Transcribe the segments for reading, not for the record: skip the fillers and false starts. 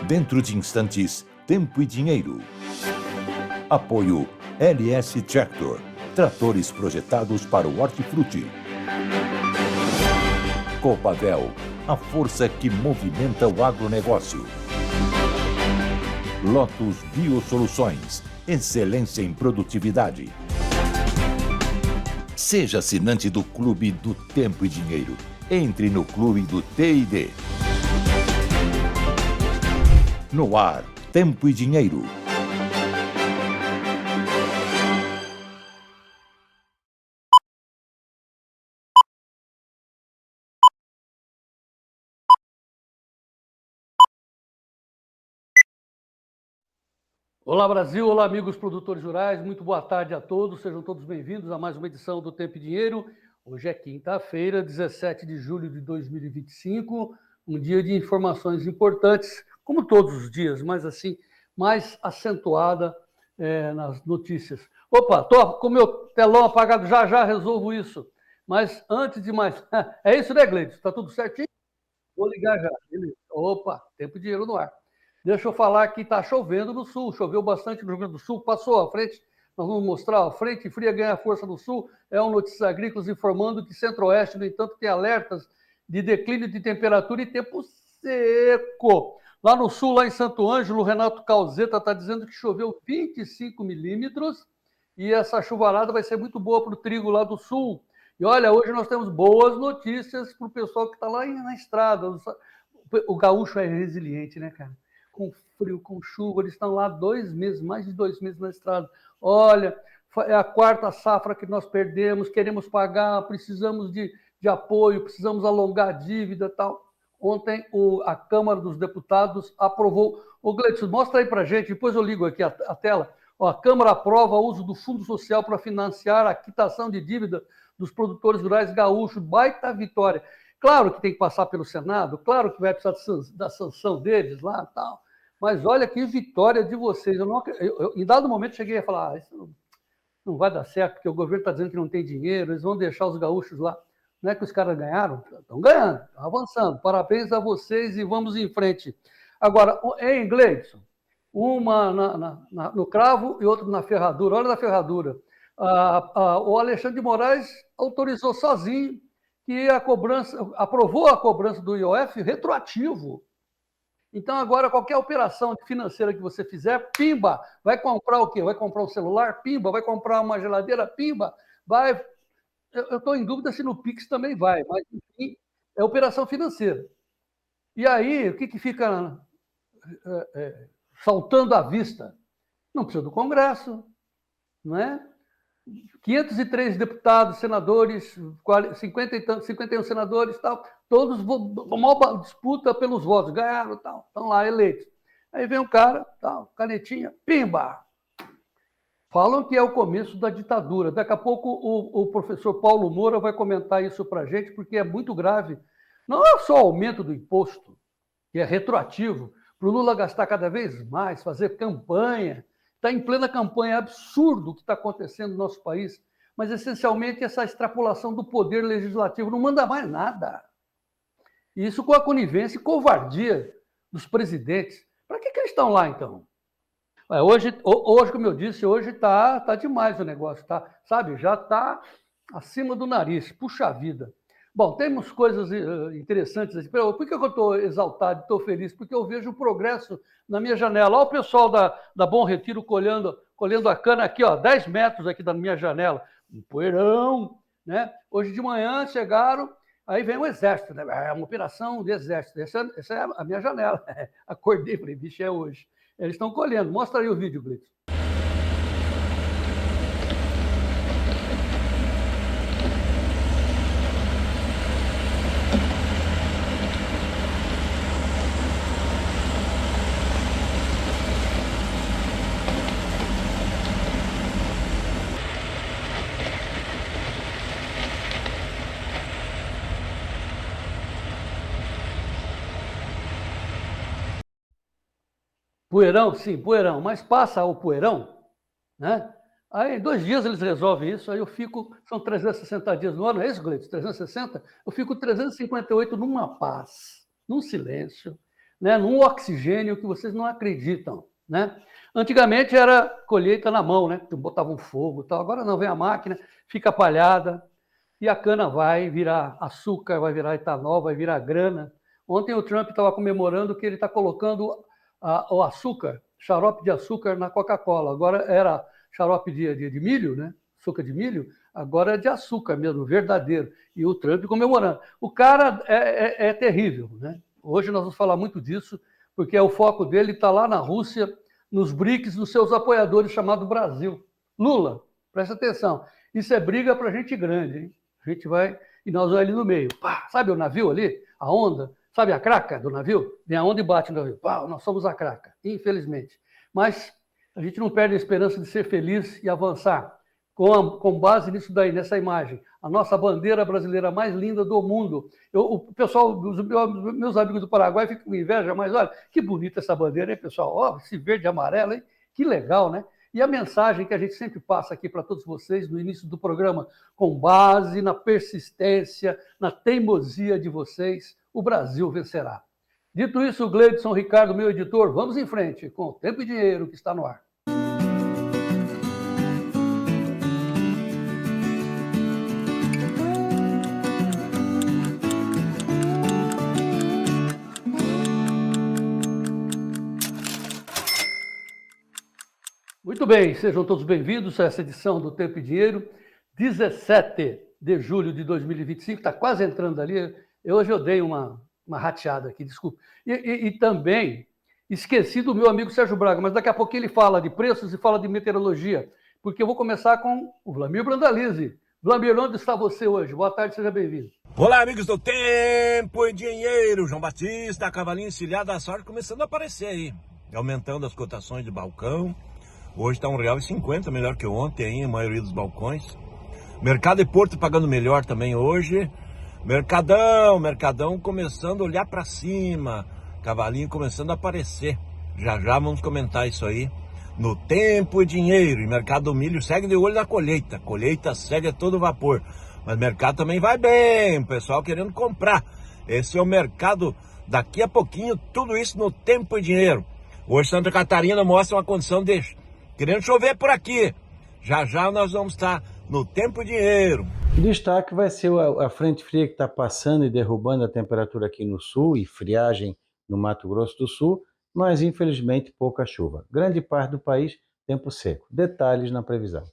Dentro de instantes, Tempo e Dinheiro. Apoio LS Tractor. Tratores projetados para o hortifruti. Copavel, a força que movimenta o agronegócio. Lotus Biosoluções, excelência em produtividade. Seja assinante do Clube do Tempo e Dinheiro. Entre no Clube do T&D. No ar, Tempo e Dinheiro. Olá Brasil, olá amigos produtores rurais, muito boa tarde a todos, sejam todos bem-vindos a mais uma edição do Tempo e Dinheiro. Hoje é quinta-feira, 17 de julho de 2025, um dia de informações importantes, como todos os dias, mas assim, mais acentuada nas notícias. Opa, tô com o meu telão apagado, já resolvo isso, mas antes de mais, é isso, né, Gleide? Tá tudo certinho? Vou ligar já, beleza. Opa, Tempo e Dinheiro no ar. Deixa eu falar que está chovendo no sul, choveu bastante no Rio Grande do Sul, passou à frente, nós vamos mostrar, a frente fria ganha força no sul, é um Notícias Agrícolas informando que Centro-Oeste, no entanto, tem alertas de declínio de temperatura e tempo seco. Lá no sul, lá em Santo Ângelo, o Renato Calzeta está dizendo que choveu 25 milímetros e essa chuvarada vai ser muito boa para o trigo lá do sul. E olha, hoje nós temos boas notícias para o pessoal que está lá na estrada. O gaúcho é resiliente, né, cara? Com frio, com chuva, eles estão lá 2 meses, mais de 2 meses na estrada. Olha, é a quarta safra que nós perdemos, queremos pagar, precisamos de apoio, precisamos alongar a dívida e tal. Ontem a Câmara dos Deputados aprovou. Ô, Gleidson, mostra aí para a gente, depois eu ligo aqui a tela. Ó, a Câmara aprova o uso do Fundo Social para financiar a quitação de dívida dos produtores rurais gaúchos. Baita vitória. Claro que tem que passar pelo Senado, claro que vai precisar da sanção deles lá e tal, mas olha que vitória de vocês. Em dado momento, cheguei a falar, isso não vai dar certo, porque o governo está dizendo que não tem dinheiro, eles vão deixar os gaúchos lá. Não é que os caras ganharam? Estão ganhando, estão avançando. Parabéns a vocês e vamos em frente. Agora, em inglês, uma no cravo e outra na ferradura. Olha na ferradura. O Alexandre de Moraes autorizou sozinho que aprovou a cobrança do IOF retroativo. Então, agora, qualquer operação financeira que você fizer, pimba, vai comprar o quê? Vai comprar um celular? Pimba, vai comprar uma geladeira? Pimba, vai. Eu estou em dúvida se no Pix também vai, mas, enfim, é operação financeira. E aí, o que fica saltando à vista? Não precisa do Congresso, não é? 503 deputados, senadores, 51 senadores, tal, todos uma disputa pelos votos, ganharam, tal, estão lá eleitos. Aí vem um cara, tal, canetinha, pimba! Falam que é o começo da ditadura. Daqui a pouco o professor Paulo Moura vai comentar isso para a gente, porque é muito grave. Não é só o aumento do imposto, que é retroativo, para o Lula gastar cada vez mais, fazer campanha. Está em plena campanha, é absurdo o que está acontecendo no nosso país, mas essencialmente essa extrapolação do poder legislativo não manda mais nada. Isso com a conivência e covardia dos presidentes. Para que eles estão lá, então? Hoje, como eu disse, hoje está demais o negócio, tá? Sabe? Já está acima do nariz. Puxa vida. Bom, temos coisas interessantes aqui. Por que eu estou exaltado, estou feliz? Porque eu vejo o progresso na minha janela. Olha o pessoal da Bom Retiro colhendo a cana aqui, ó, 10 metros aqui da minha janela. Um poeirão, né? Hoje de manhã chegaram, aí vem o exército, né? É uma operação de exército. Essa é a minha janela. Acordei, falei, bicho, é hoje. Eles estão colhendo. Mostra aí o vídeo, Blitz. Poeirão, sim, poeirão, mas passa o poeirão, né? Aí, em 2 dias eles resolvem isso, aí eu fico, são 360 dias no ano, é isso, Gleiton? 360? Eu fico 358 numa paz, num silêncio, né? Num oxigênio que vocês não acreditam, né? Antigamente era colheita na mão, né? Botava um fogo e tal, agora não, vem a máquina, fica palhada, e a cana vai virar açúcar, vai virar etanol, vai virar grana. Ontem o Trump estava comemorando que ele está colocando o açúcar, xarope de açúcar na Coca-Cola. Agora era xarope de milho, né? Açúcar de milho, agora é de açúcar mesmo, verdadeiro. E o Trump comemorando. O cara é terrível, né? Hoje nós vamos falar muito disso, porque o foco dele está lá na Rússia, nos BRICS, nos seus apoiadores, chamado Brasil. Lula, presta atenção. Isso é briga para gente grande, hein? A gente vai e nós vamos ali no meio. Pá, sabe o navio ali? A onda? Sabe a craca do navio? Vem a onda e bate no navio. Pá, nós somos a craca, infelizmente. Mas a gente não perde a esperança de ser feliz e avançar. Com base nisso daí, nessa imagem. A nossa bandeira brasileira mais linda do mundo. O pessoal, os meus amigos do Paraguai ficam com inveja, mas olha, que bonita essa bandeira, hein, pessoal? Ó, esse verde e amarelo, hein? Que legal, né? E a mensagem que a gente sempre passa aqui para todos vocês no início do programa, com base na persistência, na teimosia de vocês, o Brasil vencerá. Dito isso, Gleidson, Ricardo, meu editor, vamos em frente com o Tempo e Dinheiro que está no ar. Muito bem, sejam todos bem-vindos a essa edição do Tempo e Dinheiro, 17 de julho de 2025, está quase entrando ali. Hoje eu dei uma rateada aqui, desculpa. E também esqueci do meu amigo Sérgio Braga, mas daqui a pouco ele fala de preços e fala de meteorologia, porque eu vou começar com o Vlamir Brandalize. Vlamir, onde está você hoje? Boa tarde, seja bem-vindo. Olá, amigos do Tempo e Dinheiro. João Batista, cavalinho encilhado da sorte começando a aparecer aí, aumentando as cotações de balcão. Hoje está R$1,50, melhor que ontem aí, a maioria dos balcões. Mercado e Porto pagando melhor também hoje. Mercadão começando a olhar para cima. Cavalinho começando a aparecer. Já vamos comentar isso aí no Tempo e Dinheiro. E mercado do milho segue de olho na colheita. Colheita segue a todo vapor. Mas o mercado também vai bem, o pessoal querendo comprar. Esse é o mercado daqui a pouquinho, tudo isso no Tempo e Dinheiro. Hoje Santa Catarina mostra uma condição de querendo chover por aqui. Já nós vamos estar no Tempo e Dinheiro. O destaque vai ser a frente fria que está passando e derrubando a temperatura aqui no sul e friagem no Mato Grosso do Sul, mas infelizmente pouca chuva. Grande parte do país, tempo seco. Detalhes na previsão.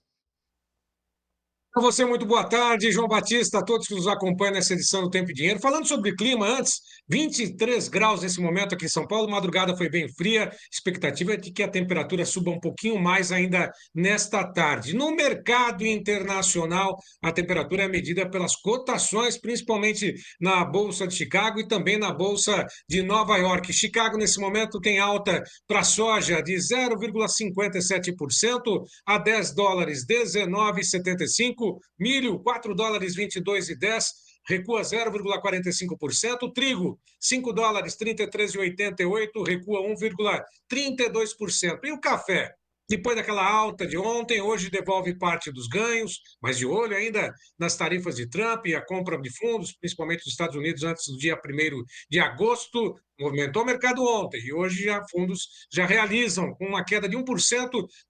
Para você, muito boa tarde, João Batista, a todos que nos acompanham nessa edição do Tempo e Dinheiro. Falando sobre clima antes, 23 graus nesse momento aqui em São Paulo, madrugada foi bem fria, expectativa é de que a temperatura suba um pouquinho mais ainda nesta tarde. No mercado internacional, a temperatura é medida pelas cotações, principalmente na Bolsa de Chicago e também na Bolsa de Nova York. Chicago, nesse momento, tem alta para soja de 0,57% a $10, 19,75. Milho, $4, 22,10, recua 0,45%. Trigo, $5, 33,88, recua 1,32%. E o café? Depois daquela alta de ontem, hoje devolve parte dos ganhos, mas de olho ainda nas tarifas de Trump e a compra de fundos, principalmente dos Estados Unidos, antes do dia 1º de agosto, movimentou o mercado ontem, e hoje fundos já realizam com uma queda de 1%,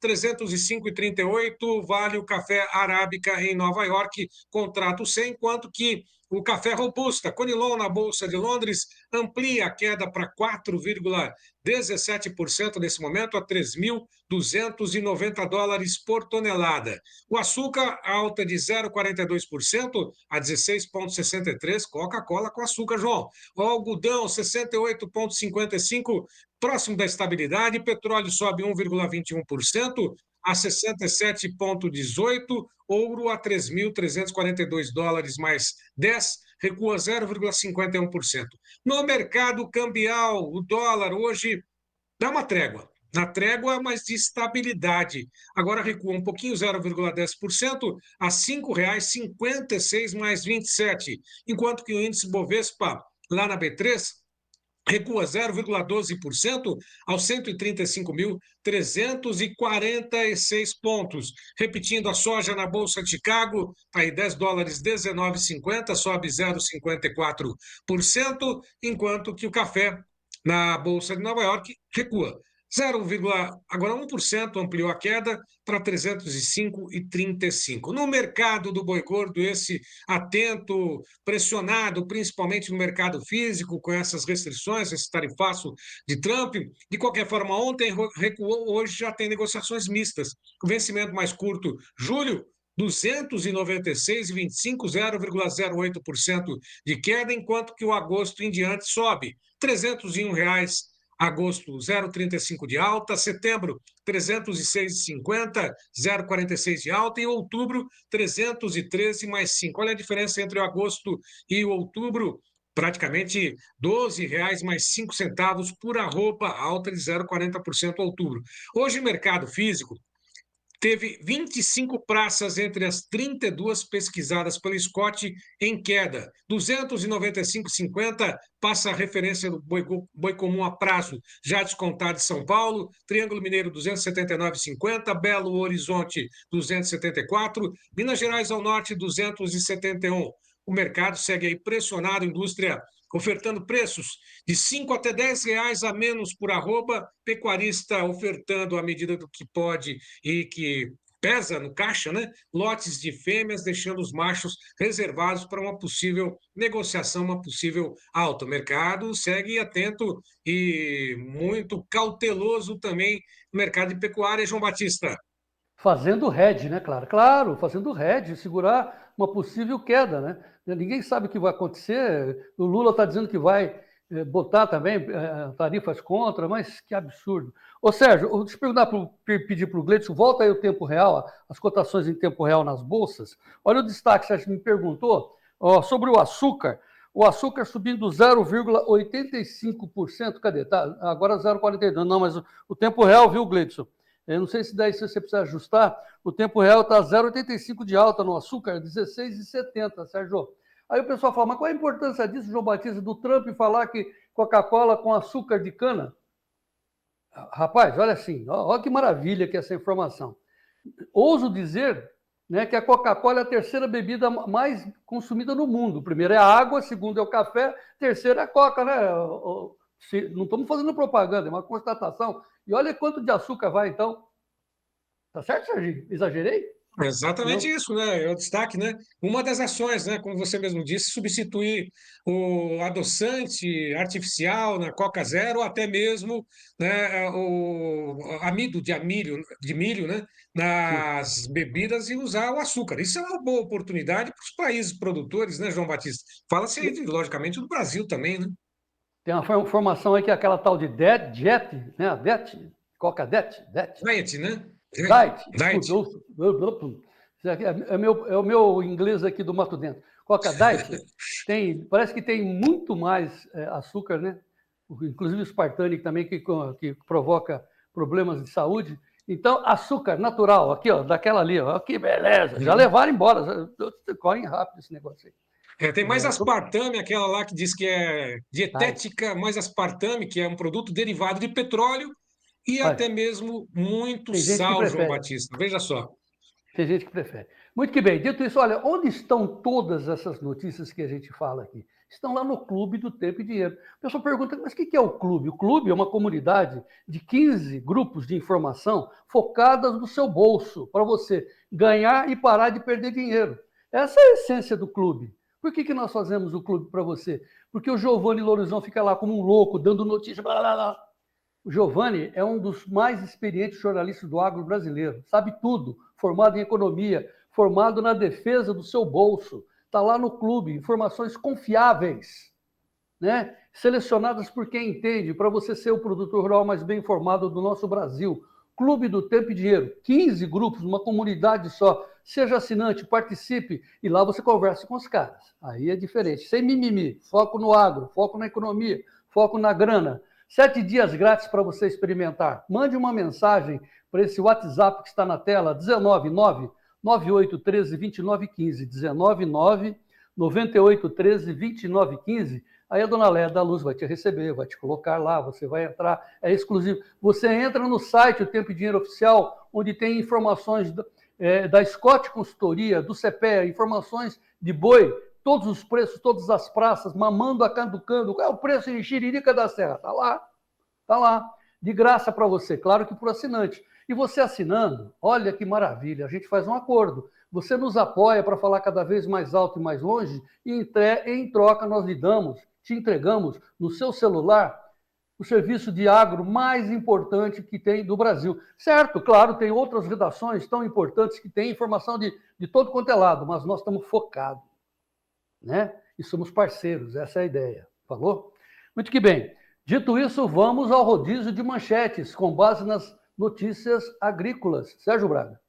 305,38, vale o café arábica em Nova York, contrato 100, enquanto que o café robusta, Conilon na Bolsa de Londres, amplia a queda para 4,17% nesse momento, a $3.290 por tonelada. O açúcar, alta de 0,42% a 16,63%, Coca-Cola com açúcar, João. O algodão, 68,55%, próximo da estabilidade. Petróleo sobe 1,21% a 67,18%, ouro a $3.342 mais 10, recua 0,51%. No mercado cambial, o dólar hoje dá uma trégua. Na trégua, mas de estabilidade. Agora recua um pouquinho, 0,10%, a R$ 5,56 mais 27. Enquanto que o índice Bovespa, lá na B3, recua 0,12% aos 135.346 pontos. Repetindo, a soja na Bolsa de Chicago está em $10, 19,50, sobe 0,54%, enquanto que o café na Bolsa de Nova York recua. Agora 1% ampliou a queda para 305,35. No mercado do boi gordo, esse atento, pressionado, principalmente no mercado físico, com essas restrições, esse tarifaço de Trump, de qualquer forma, ontem recuou, hoje já tem negociações mistas. O vencimento mais curto, julho, 296,25, 0,08% de queda, enquanto que o agosto em diante sobe. R$301, agosto 0,35 de alta, setembro 306,50, 0,46 de alta, e outubro 313 mais 5. Olha a diferença entre o agosto e o outubro, praticamente R$12 mais 5 centavos por arroba, alta de 0,40% outubro. Hoje, mercado físico teve 25 praças entre as 32 pesquisadas pelo Scott em queda. 295,50 passa a referência do boi comum a prazo já descontado de São Paulo. Triângulo Mineiro 279,50, Belo Horizonte 274, Minas Gerais ao Norte 271. O mercado segue aí pressionado, indústria ofertando preços de 5 até R$10 a menos por arroba, pecuarista ofertando à medida do que pode e que pesa no caixa, né? Lotes de fêmeas, deixando os machos reservados para uma possível negociação, uma possível alta. O mercado segue atento e muito cauteloso também no mercado de pecuária, João Batista. Fazendo hedge, né, claro? Claro, fazendo hedge, segurar uma possível queda, né? Ninguém sabe o que vai acontecer. O Lula está dizendo que vai botar também tarifas contra, mas que absurdo. Ô, Sérgio, deixa eu pedir para o Gleidson, volta aí o tempo real, as cotações em tempo real nas bolsas. Olha o destaque, Sérgio me perguntou, sobre o açúcar subindo 0,85%, cadê? Tá, agora 0,42%, não, mas o tempo real, viu, Gleidson? Eu não sei se daí você precisa ajustar, o tempo real está 0,85 de alta no açúcar, 16,70, Sérgio. Aí o pessoal fala, mas qual a importância disso, João Batista, do Trump falar que Coca-Cola com açúcar de cana? Rapaz, olha assim, olha que maravilha que é essa informação. Ouso dizer, né, que a Coca-Cola é a terceira bebida mais consumida no mundo. O primeiro é a água, o segundo é o café, o terceiro é a Coca, né? Não estamos fazendo propaganda, é uma constatação. E olha quanto de açúcar vai, então. Tá certo, Serginho? Exagerei? Exatamente Não? isso, né? É o destaque, né? Uma das ações, né? Como você mesmo disse, substituir o adoçante artificial na Coca Zero, ou até mesmo, né, o amido de milho, né? Sim. Nas bebidas e usar o açúcar. Isso é uma boa oportunidade para os países produtores, né, João Batista? Fala-se aí, logicamente, do Brasil também, né? Tem uma informação aí que é aquela tal de Jet, né? Coca Det. Diet, né? Diet, Diet. desculpa. Isso aqui é o meu inglês aqui do Mato Dentro. Coca Diet parece que tem muito mais açúcar, né? Inclusive o Spartanic também, que provoca problemas de saúde. Então, açúcar natural, aqui, ó, daquela ali, ó, que beleza. Já levaram embora. Correm rápido esse negócio aí. Tem mais aspartame, aquela lá que diz que é Diet. dietética, mais aspartame, que é um produto derivado de petróleo e até Olha, mesmo muito tem gente que sal, João prefere. Batista. Veja só. Tem gente que prefere. Muito que bem. Dito isso, olha, onde estão todas essas notícias que a gente fala aqui? Estão lá no Clube do Tempo e Dinheiro. O pessoal pergunta, mas o que é o clube? O clube é uma comunidade de 15 grupos de informação focadas no seu bolso, para você ganhar e parar de perder dinheiro. Essa é a essência do clube. Por que nós fazemos o clube para você? Porque o Giovanni Lourizão fica lá como um louco, dando notícia, blá, blá, blá. O Giovanni é um dos mais experientes jornalistas do agro brasileiro, sabe tudo, formado em economia, formado na defesa do seu bolso, está lá no clube, informações confiáveis, né? Selecionadas por quem entende, para você ser o produtor rural mais bem informado do nosso Brasil. Clube do Tempo e Dinheiro, 15 grupos, uma comunidade só. Seja assinante, participe e lá você conversa com os caras. Aí é diferente, sem mimimi, foco no agro, foco na economia, foco na grana. 7 dias grátis para você experimentar. Mande uma mensagem para esse WhatsApp que está na tela, 199-9813-2915, 199-9813-2915. Aí a dona Léa da Luz vai te receber, vai te colocar lá, você vai entrar, é exclusivo. Você entra no site, o Tempo e Dinheiro Oficial, onde tem informações da Scott Consultoria, do CPEA, informações de boi, todos os preços, todas as praças, mamando a canducando, qual é o preço em Xiririca da Serra? Tá lá, de graça para você, claro que por assinante. E você assinando, olha que maravilha, a gente faz um acordo. Você nos apoia para falar cada vez mais alto e mais longe, e em troca nós te entregamos no seu celular o serviço de agro mais importante que tem do Brasil. Certo, claro, tem outras redações tão importantes que têm informação de todo quanto é lado, mas nós estamos focados, né? E somos parceiros, essa é a ideia. Falou? Muito que bem. Dito isso, vamos ao rodízio de manchetes, com base nas notícias agrícolas. Sérgio Braga.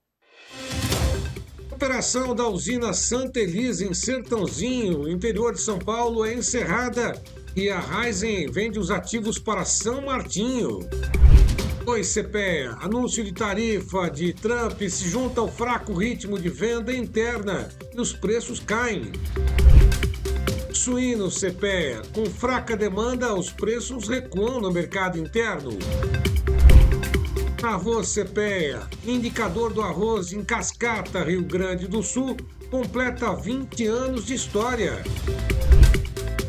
A operação da usina Santa Elisa, em Sertãozinho, interior de São Paulo, é encerrada e a Raizen vende os ativos para São Martinho. Oi, CPEA. Anúncio de tarifa de Trump se junta ao fraco ritmo de venda interna e os preços caem. Suíno, CPEA. Com fraca demanda, os preços recuam no mercado interno. Arroz, CPEA. Indicador do arroz em Cascata, Rio Grande do Sul, completa 20 anos de história.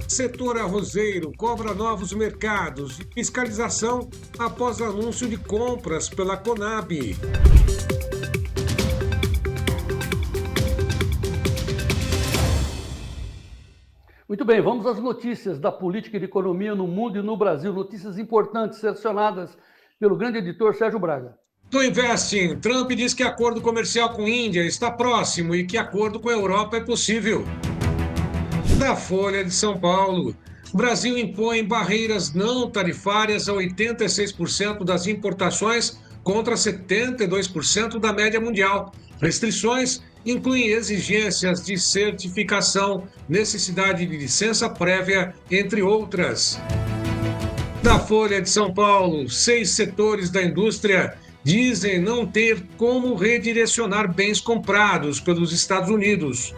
Setor arrozeiro cobra novos mercados e fiscalização após anúncio de compras pela Conab. Muito bem, vamos às notícias da política e de economia no mundo e no Brasil. Notícias importantes selecionadas pelo grande editor Sérgio Braga. Do Investing, Trump diz que acordo comercial com a Índia está próximo e que acordo com a Europa é possível. Da Folha de São Paulo, o Brasil impõe barreiras não tarifárias a 86% das importações contra 72% da média mundial. Restrições incluem exigências de certificação, necessidade de licença prévia, entre outras. Da Folha de São Paulo, 6 setores da indústria dizem não ter como redirecionar bens comprados pelos Estados Unidos.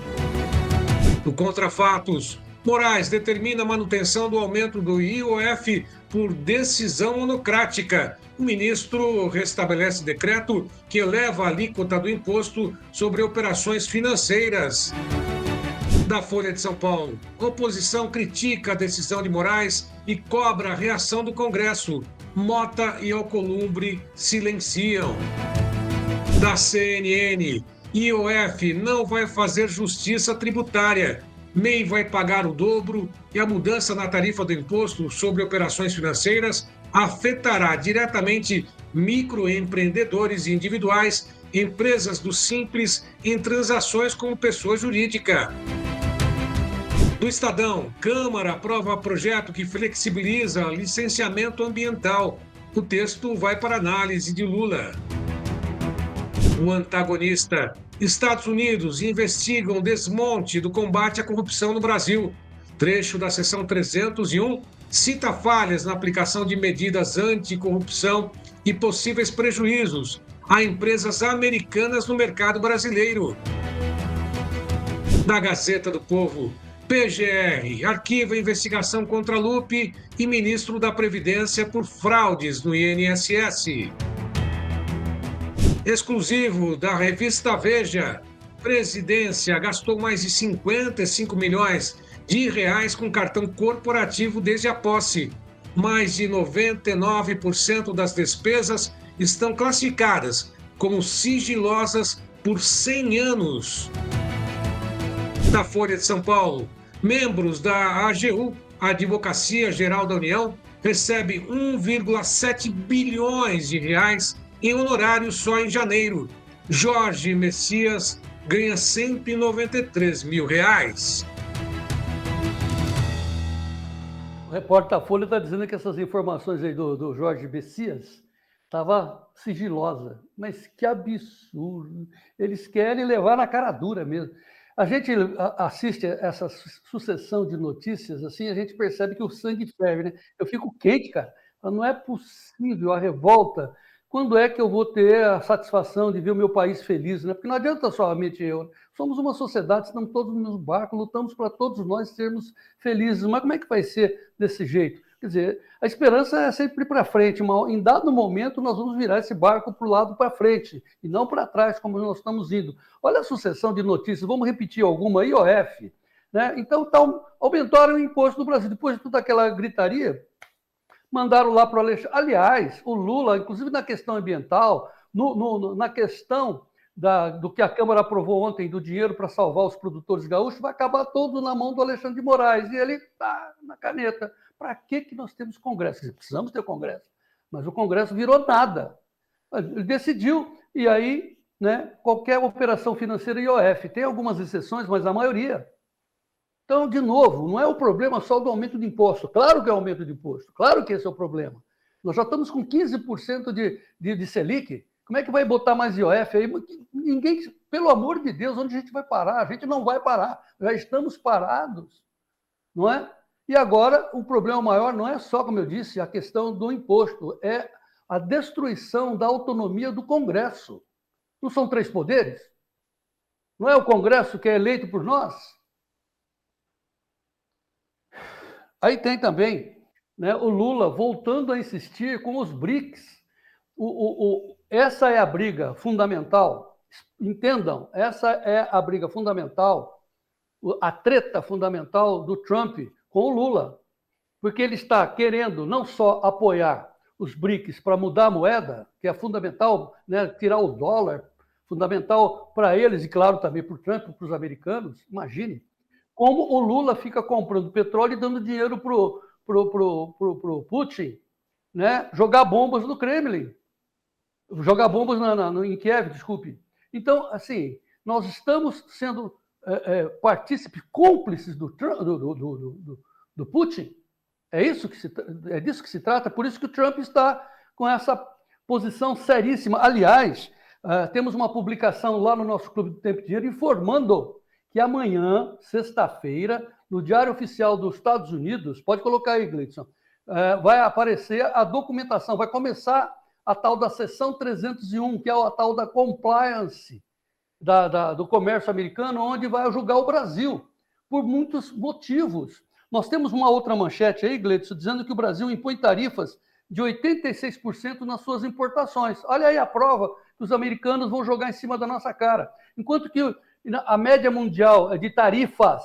Do Contra Fatos, Moraes determina a manutenção do aumento do IOF por decisão monocrática. O ministro restabelece decreto que eleva a alíquota do imposto sobre operações financeiras. Da Folha de São Paulo, oposição critica a decisão de Moraes e cobra a reação do Congresso. Mota e Alcolumbre silenciam. Da CNN, IOF não vai fazer justiça tributária. MEI vai pagar o dobro e a mudança na tarifa do imposto sobre operações financeiras afetará diretamente microempreendedores individuais, empresas do Simples em transações como pessoa jurídica. Do Estadão, Câmara aprova projeto que flexibiliza licenciamento ambiental. O texto vai para análise de Lula. O Antagonista, Estados Unidos investigam desmonte do combate à corrupção no Brasil. Trecho da seção 301 cita falhas na aplicação de medidas anticorrupção e possíveis prejuízos a empresas americanas no mercado brasileiro. Da Gazeta do Povo, PGR arquiva investigação contra Lupe e ministro da Previdência por fraudes no INSS. Exclusivo da revista Veja, Presidência gastou mais de 55 milhões de reais com cartão corporativo desde a posse. Mais de 99% das despesas estão classificadas como sigilosas por 100 anos. Da Folha de São Paulo, membros da AGU, Advocacia Geral da União, recebe 1,7 bilhões de reais em honorários só em janeiro. Jorge Messias ganha 193 mil reais. O repórter da Folha está dizendo que essas informações aí do Jorge Messias estava sigilosa. Mas que absurdo. Eles querem levar na cara dura mesmo. A gente assiste essa sucessão de notícias, assim, a gente percebe que o sangue ferve, né? Eu fico quente, cara. Não é possível a revolta quando é que eu vou ter a satisfação de ver o meu país feliz, né? Porque não adianta somente eu. Somos uma sociedade, estamos todos no mesmo barco, lutamos para todos nós sermos felizes. Mas como é que vai ser desse jeito? Quer dizer, a esperança é sempre para frente, mas em dado momento nós vamos virar esse barco para o lado para frente, e não para trás, como nós estamos indo. Olha a sucessão de notícias, vamos repetir alguma, IOF, né? Então, aumentaram o imposto no Brasil, depois de toda aquela gritaria, mandaram lá para o Alexandre. Aliás, o Lula, inclusive na questão ambiental, na questão do que a Câmara aprovou ontem, do dinheiro para salvar os produtores gaúchos, vai acabar todo na mão do Alexandre de Moraes. E ele está na caneta. Para que nós temos Congresso? Precisamos ter Congresso. Mas o Congresso virou nada. Ele decidiu, e aí, né, qualquer operação financeira IOF. Tem algumas exceções, mas a maioria. Então, de novo, não é o problema só do aumento de imposto. Claro que é aumento de imposto, claro que esse é o problema. Nós já estamos com 15% de Selic. Como é que vai botar mais IOF aí? Ninguém, pelo amor de Deus, onde a gente vai parar? A gente não vai parar. Já estamos parados, não é? E agora, o problema maior não é só, como eu disse, a questão do imposto, é a destruição da autonomia do Congresso. Não são 3 poderes? Não é o Congresso que é eleito por nós? Aí tem também, né, o Lula voltando a insistir com os BRICS. Essa é a briga fundamental. Entendam, essa é a briga fundamental, a treta fundamental do Trump com o Lula. Porque ele está querendo não só apoiar os BRICS para mudar a moeda, que é fundamental, né, tirar o dólar, fundamental para eles e, claro, também para o Trump, para os americanos, imagine. Como o Lula fica comprando petróleo e dando dinheiro para o Putin, né, jogar bombas no Kremlin, jogar bombas em Kiev, desculpe. Então, assim, nós estamos sendo partícipes, cúmplices do Putin. É disso que se trata, por isso que o Trump está com essa posição seríssima. Aliás, temos uma publicação lá no nosso Clube do Tempo e Dinheiro informando que amanhã, sexta-feira, no Diário Oficial dos Estados Unidos, pode colocar aí, Gleidson, vai aparecer a documentação, vai começar a tal da seção 301, que é a tal da compliance do comércio americano, onde vai julgar o Brasil, por muitos motivos. Nós temos uma outra manchete aí, Gleidson, dizendo que o Brasil impõe tarifas de 86% nas suas importações. Olha aí a prova que os americanos vão jogar em cima da nossa cara. Enquanto que a média mundial de tarifas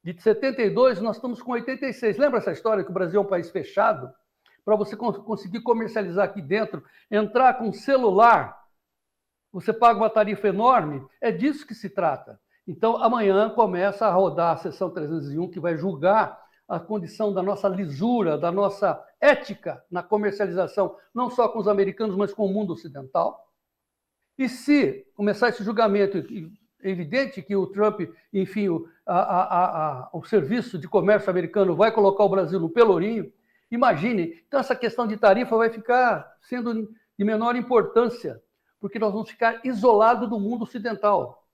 de 72, nós estamos com 86. Lembra essa história que o Brasil é um país fechado? Para você conseguir comercializar aqui dentro, entrar com celular, você paga uma tarifa enorme? É disso que se trata. Então, amanhã começa a rodar a sessão 301, que vai julgar a condição da nossa lisura, da nossa ética na comercialização, não só com os americanos, mas com o mundo ocidental. E se começar esse julgamento, é evidente que o Trump, enfim, o Serviço de Comércio americano vai colocar o Brasil no pelourinho. Imagine, então essa questão de tarifa vai ficar sendo de menor importância, porque nós vamos ficar isolados do mundo ocidental.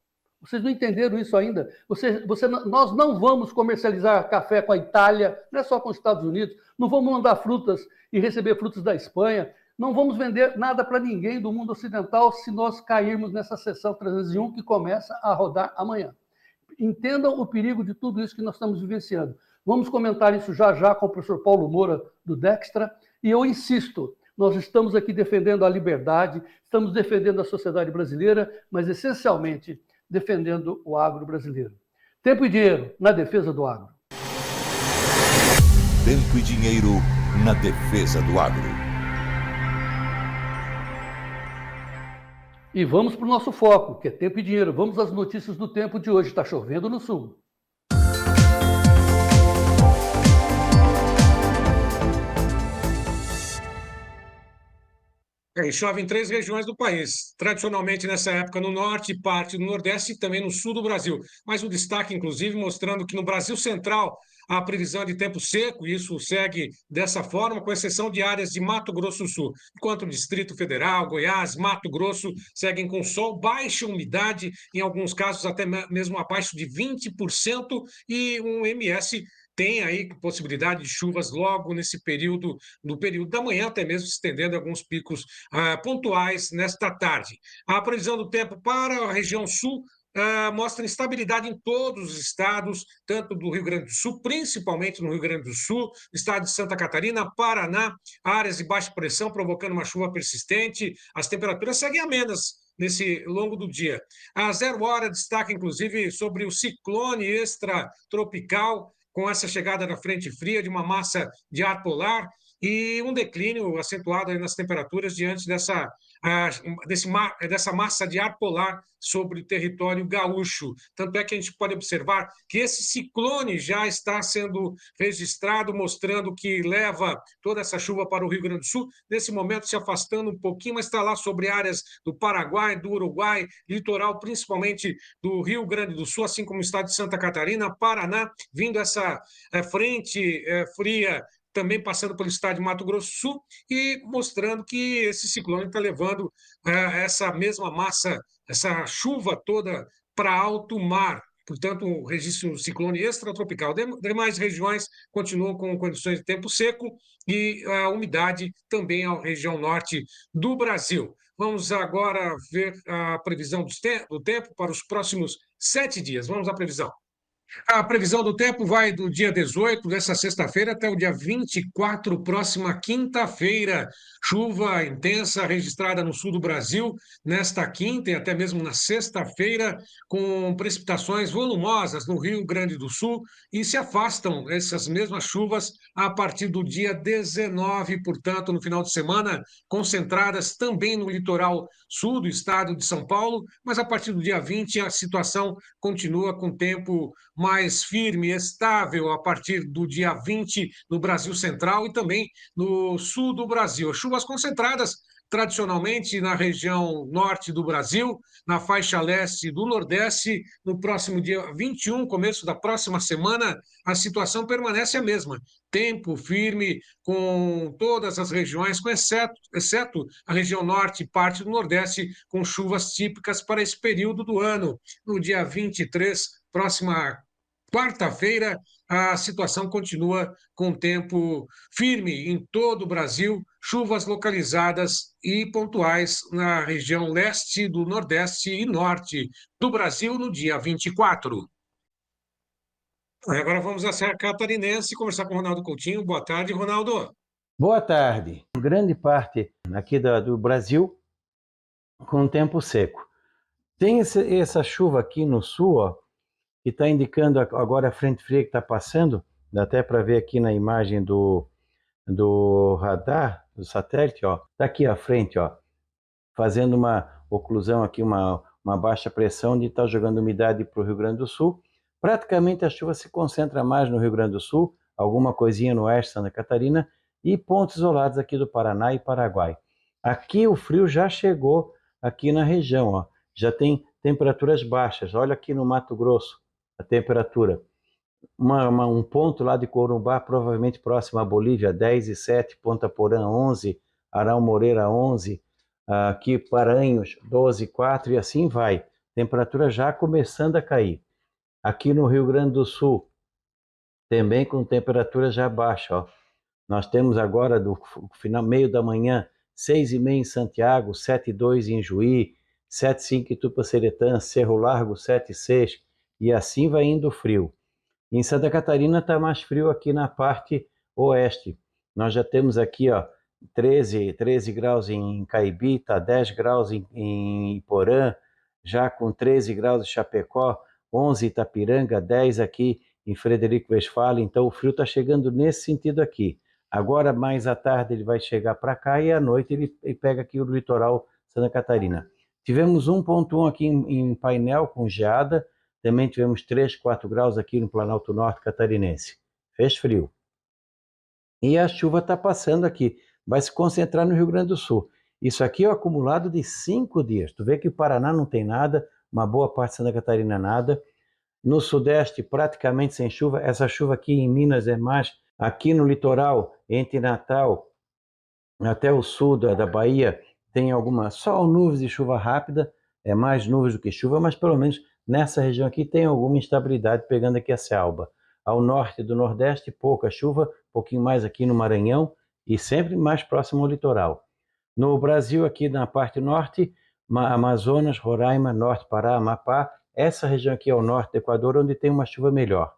Vocês não entenderam isso ainda? Nós não vamos comercializar café com a Itália, não é só com os Estados Unidos, não vamos mandar frutas e receber frutas da Espanha, não vamos vender nada para ninguém do mundo ocidental se nós cairmos nessa sessão 301 que começa a rodar amanhã. Entendam o perigo de tudo isso que nós estamos vivenciando. Vamos comentar isso já com o professor Paulo Moura, do Dextra, e eu insisto, nós estamos aqui defendendo a liberdade, estamos defendendo a sociedade brasileira, mas essencialmente defendendo o agro brasileiro. Tempo e dinheiro na defesa do agro. Tempo e dinheiro na defesa do agro. E vamos para o nosso foco, que é tempo e dinheiro. Vamos às notícias do tempo de hoje. Está chovendo no sul. Chove em 3 regiões do país, tradicionalmente nessa época no norte, parte do nordeste e também no sul do Brasil. Mas um destaque, inclusive, mostrando que no Brasil Central a previsão de tempo seco, e isso segue dessa forma, com exceção de áreas de Mato Grosso do Sul, enquanto o Distrito Federal, Goiás, Mato Grosso seguem com sol, baixa umidade, em alguns casos até mesmo abaixo de 20%, e um MS tem aí possibilidade de chuvas logo nesse período, no período da manhã, até mesmo se estendendo alguns picos pontuais nesta tarde. A previsão do tempo para a região sul mostra instabilidade em todos os estados, tanto do Rio Grande do Sul, principalmente no Rio Grande do Sul, estado de Santa Catarina, Paraná, áreas de baixa pressão provocando uma chuva persistente. As temperaturas seguem amenas nesse longo do dia. A 0 hora destaca, inclusive, sobre o ciclone extratropical, com essa chegada da frente fria de uma massa de ar polar e um declínio acentuado aí nas temperaturas diante dessa massa de ar polar sobre o território gaúcho. Tanto é que a gente pode observar que esse ciclone já está sendo registrado, mostrando que leva toda essa chuva para o Rio Grande do Sul, nesse momento se afastando um pouquinho, mas está lá sobre áreas do Paraguai, do Uruguai, litoral principalmente do Rio Grande do Sul, assim como o estado de Santa Catarina, Paraná, vindo essa frente fria também passando pelo estado de Mato Grosso do Sul e mostrando que esse ciclone está levando essa mesma massa, essa chuva toda para alto mar. Portanto, o registro ciclone extratropical. Demais regiões continuam com condições de tempo seco e a umidade também na região norte do Brasil. Vamos agora ver a previsão do tempo para os próximos 7 dias. Vamos à previsão. A previsão do tempo vai do dia 18, dessa sexta-feira, até o dia 24, próxima quinta-feira. Chuva intensa registrada no sul do Brasil nesta quinta e até mesmo na sexta-feira, com precipitações volumosas no Rio Grande do Sul e se afastam essas mesmas chuvas a partir do dia 19, portanto, no final de semana, concentradas também no litoral sul do estado de São Paulo, mas a partir do dia 20 a situação continua com tempo mais firme e estável a partir do dia 20 no Brasil Central e também no sul do Brasil. Chuvas concentradas tradicionalmente na região norte do Brasil, na faixa leste do Nordeste. No próximo dia 21, começo da próxima semana, a situação permanece a mesma. Tempo firme com todas as regiões, exceto a região norte e parte do Nordeste, com chuvas típicas para esse período do ano. No dia 23, próxima quarta-feira, a situação continua com tempo firme em todo o Brasil, chuvas localizadas e pontuais na região leste do Nordeste e norte do Brasil no dia 24. Agora vamos à Serra Catarinense conversar com o Ronaldo Coutinho. Boa tarde, Ronaldo. Boa tarde. Grande parte aqui do Brasil com tempo seco. Tem essa chuva aqui no sul, ó, que está indicando agora a frente fria que está passando, dá até para ver aqui na imagem do radar, do satélite, ó, está aqui à frente, ó, fazendo uma oclusão aqui, uma baixa pressão, onde está jogando umidade para o Rio Grande do Sul. Praticamente a chuva se concentra mais no Rio Grande do Sul, alguma coisinha no oeste, Santa Catarina, e pontos isolados aqui do Paraná e Paraguai. Aqui o frio já chegou aqui na região, ó, já tem temperaturas baixas. Olha aqui no Mato Grosso a temperatura. Um ponto lá de Corumbá, provavelmente próximo à Bolívia, 10,7, Ponta Porã 11, Arão Moreira 11, aqui Paranhos 12,4 e assim vai. Temperatura já começando a cair. Aqui no Rio Grande do Sul, também com temperatura já baixa, ó. Nós temos agora do final, meio da manhã, 6,5 em Santiago, 7,2 em Juí, 7,5 em Tupaceretã, Cerro Largo 7,6 e assim vai indo o frio. Em Santa Catarina está mais frio aqui na parte oeste. Nós já temos aqui, ó, 13 graus em Caibi, tá 10 graus em Iporã, já com 13 graus em Chapecó, 11 em Itapiranga, 10 aqui em Frederico Westphalen. Então o frio está chegando nesse sentido aqui. Agora mais à tarde ele vai chegar para cá e à noite ele pega aqui o litoral Santa Catarina. Tivemos 1,1 aqui em Painel com geada. Também tivemos 3, 4 graus aqui no Planalto Norte Catarinense. Fez frio. E a chuva está passando aqui. Vai se concentrar no Rio Grande do Sul. Isso aqui é o acumulado de 5 dias. Tu vê que o Paraná não tem nada, uma boa parte de Santa Catarina nada. No Sudeste, praticamente sem chuva. Essa chuva aqui em Minas é mais. Aqui no litoral, entre Natal até o sul da Bahia, tem só nuvens de chuva rápida. É mais nuvens do que chuva, mas pelo menos nessa região aqui tem alguma instabilidade pegando aqui a selva. ao norte do Nordeste, pouca chuva, um pouquinho mais aqui no Maranhão e sempre mais próximo ao litoral. No Brasil, aqui na parte norte, Amazonas, Roraima, Norte Pará, Amapá, essa região aqui ao norte do Equador, onde tem uma chuva melhor.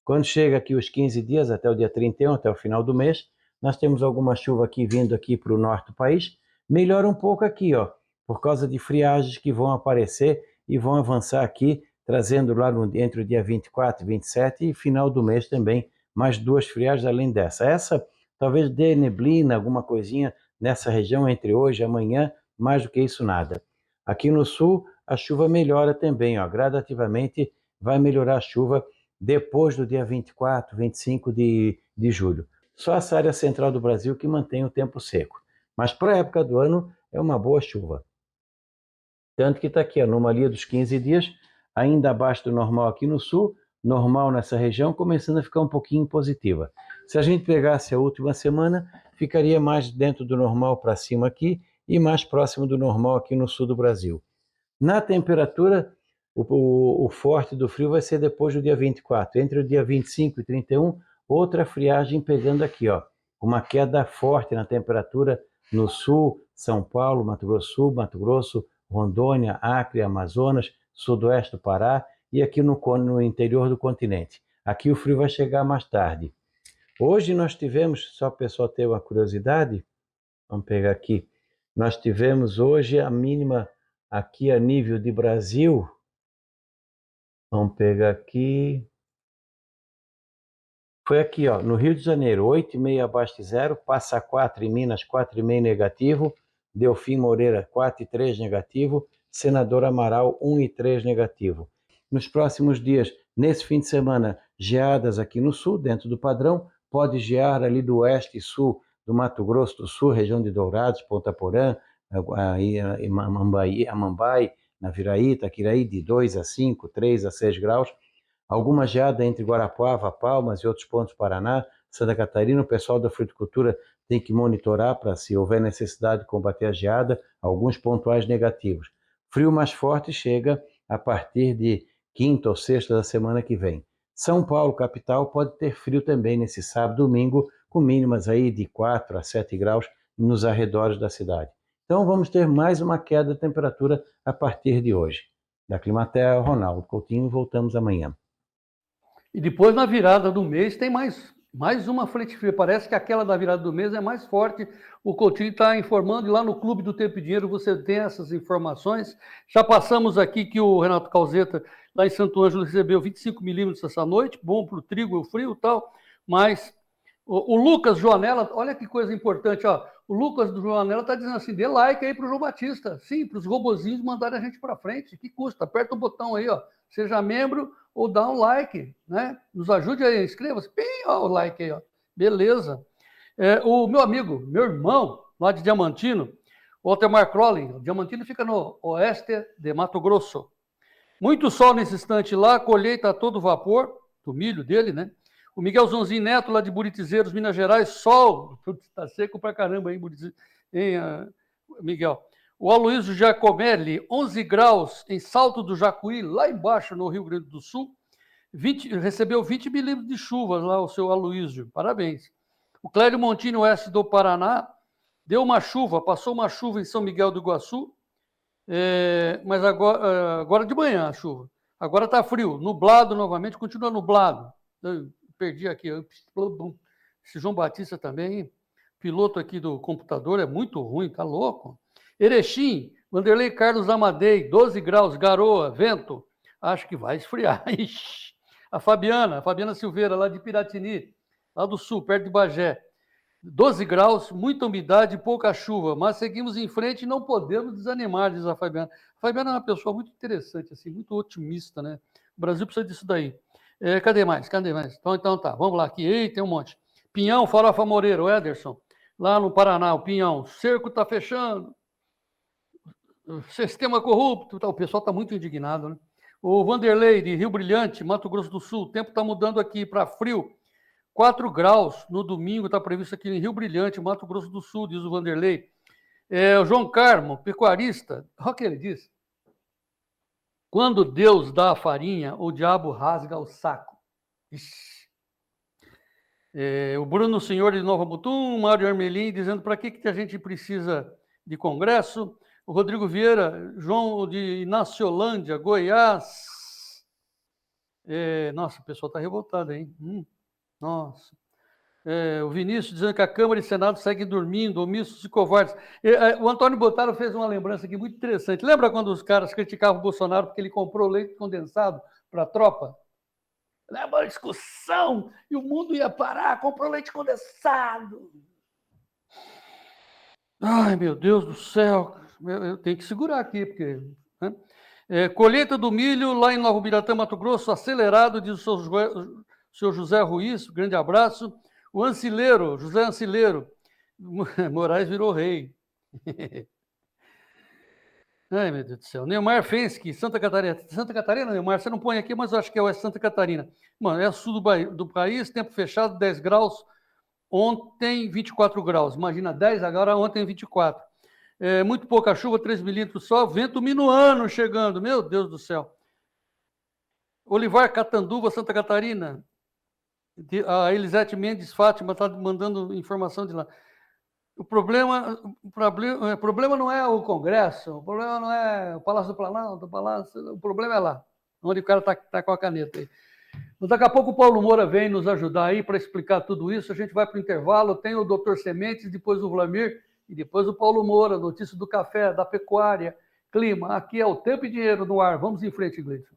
Quando chega aqui os 15 dias, até o dia 31, até o final do mês, nós temos alguma chuva aqui vindo aqui para o norte do país, melhora um pouco aqui, ó, por causa de friagens que vão aparecer e vão avançar aqui, trazendo lá entre o dia 24 e 27 e final do mês também, mais 2 friagens além dessa. Essa talvez dê neblina, alguma coisinha nessa região entre hoje e amanhã, mais do que isso nada. Aqui no sul, a chuva melhora também, ó, gradativamente vai melhorar a chuva depois do dia 24, 25 de julho. Só essa área central do Brasil que mantém o tempo seco. Mas para a época do ano é uma boa chuva. Tanto que está aqui a anomalia dos 15 dias, ainda abaixo do normal aqui no sul, normal nessa região, começando a ficar um pouquinho positiva. Se a gente pegasse a última semana, ficaria mais dentro do normal para cima aqui e mais próximo do normal aqui no sul do Brasil. Na temperatura, o forte do frio vai ser depois do dia 24. Entre o dia 25 e 31, outra friagem pegando aqui, ó. Uma queda forte na temperatura no sul, São Paulo, Mato Grosso do Sul, Mato Grosso, Rondônia, Acre, Amazonas, sudoeste do Pará e aqui no interior do continente. Aqui o frio vai chegar mais tarde. Hoje nós tivemos, só para o pessoal ter uma curiosidade, vamos pegar aqui, nós tivemos hoje a mínima aqui a nível de Brasil, vamos pegar aqui, foi aqui, ó, no Rio de Janeiro, 8,5 abaixo de zero, Passa 4 em Minas, 4,5 negativo, Delfim Moreira, 4,3 negativo, Senador Amaral, 1,3 negativo. Nos próximos dias, nesse fim de semana, geadas aqui no sul, dentro do padrão, pode gear ali do oeste e sul do Mato Grosso do Sul, região de Dourados, Ponta Porã, Amambai, Naviraí, Itaquiraí, de 2 a 5, 3 a 6 graus. Alguma geada entre Guarapuava, Palmas e outros pontos do Paraná, Santa Catarina. O pessoal da fruticultura tem que monitorar para, se houver necessidade de combater a geada, alguns pontuais negativos. Frio mais forte chega a partir de quinta ou sexta da semana que vem. São Paulo, capital, pode ter frio também nesse sábado e domingo, com mínimas aí de 4 a 7 graus nos arredores da cidade. Então vamos ter mais uma queda de temperatura a partir de hoje. Da Climatea, Ronaldo Coutinho, voltamos amanhã. E depois, na virada do mês, tem mais uma frente fria. Parece que aquela da virada do mês é mais forte. O Coutinho está informando, e lá no Clube do Tempo e Dinheiro você tem essas informações. Já passamos aqui que o Renato Calzeta, lá em Santo Ângelo, recebeu 25 milímetros essa noite, bom para o trigo e o frio e tal, mas o Lucas Joanella, olha que coisa importante, ó. O Lucas do Joanella está dizendo assim, dê like aí para o João Batista, sim, para os robozinhos mandarem a gente para frente, que custa, aperta o botão aí, ó, seja membro ou dá um like, né? Nos ajude aí, inscreva-se, ó, o like aí, ó, beleza. O meu amigo, meu irmão, lá de Diamantino, o Altemar Crowley, o Diamantino fica no oeste de Mato Grosso. Muito sol nesse instante lá, colheita a todo vapor, do milho dele, né? O Miguel Zonzinho Neto, lá de Buritizeiros, Minas Gerais, sol, está seco pra caramba aí, Miguel. O Aloysio Giacomelli, 11 graus em Salto do Jacuí, lá embaixo no Rio Grande do Sul, recebeu 20 milímetros de chuva lá, o seu Aloysio, parabéns. O Clério Montini, oeste do Paraná, deu uma chuva, passou uma chuva em São Miguel do Iguaçu, mas agora de manhã a chuva. Agora está frio, nublado novamente, continua nublado. Eu perdi aqui, esse João Batista também, piloto aqui do computador, é muito ruim, tá louco. Erechim, Vanderlei Carlos Amadei, 12 graus, garoa, vento, acho que vai esfriar. Ixi. A Fabiana Silveira, lá de Piratini, lá do sul, perto de Bagé, 12 graus, muita umidade, pouca chuva, mas seguimos em frente e não podemos desanimar, diz a Fabiana. A Fabiana é uma pessoa muito interessante, assim, muito otimista, né? O Brasil precisa disso daí. Cadê mais? Então tá, vamos lá aqui. Ei, tem um monte. Pinhão, Farofa Moreira, o Ederson, lá no Paraná, o Pinhão, cerco tá fechando, sistema corrupto, tá, o pessoal tá muito indignado, né? O Vanderlei, de Rio Brilhante, Mato Grosso do Sul, o tempo tá mudando aqui para frio, 4 graus no domingo, está previsto aqui em Rio Brilhante, Mato Grosso do Sul, diz o Vanderlei. O João Carmo, pecuarista, olha o que ele diz. Quando Deus dá a farinha, o diabo rasga o saco. Ixi, O Bruno Senhor de Nova Mutum, o Mário Armelin dizendo para que a gente precisa de congresso. O Rodrigo Vieira, João de Inaciolândia, Goiás. Nossa, o pessoal está revoltado, hein? Nossa. O Vinícius dizendo que a Câmara e o Senado seguem dormindo, omissos e covardes. O Antônio Botaro fez uma lembrança aqui muito interessante. Lembra quando os caras criticavam o Bolsonaro porque ele comprou leite condensado para a tropa? Lembra uma discussão e o mundo ia parar, comprou leite condensado. Ai, meu Deus do céu. Eu tenho que segurar aqui, porque... Né? Colheita do milho lá em Nova Biratã, Mato Grosso, acelerado, diz o seu José Ruiz, grande abraço. O Ancileiro, José Ancileiro, Moraes virou rei. Ai, meu Deus do céu. Neymar Fensky, Santa Catarina. Santa Catarina, Neymar, você não põe aqui, mas eu acho que é Santa Catarina. Mano, é sul do país, tempo fechado, 10 graus. Ontem, 24 graus. Imagina, 10 agora, ontem, 24. Muito pouca chuva, 3 milímetros só. Vento minuano chegando, meu Deus do céu. Olivar Catanduva, Santa Catarina. A Elisete Mendes Fátima está mandando informação de lá. O problema não é o Congresso, o problema não é o Palácio do Planalto, o problema é lá, onde o cara está com a caneta aí. Daqui a pouco o Paulo Moura vem nos ajudar aí para explicar tudo isso. A gente vai para o intervalo, tem o Dr. Sementes, depois o Vlamir e depois o Paulo Moura, notícia do café, da pecuária, clima. Aqui é o Tempo e Dinheiro no ar. Vamos em frente, Gleison.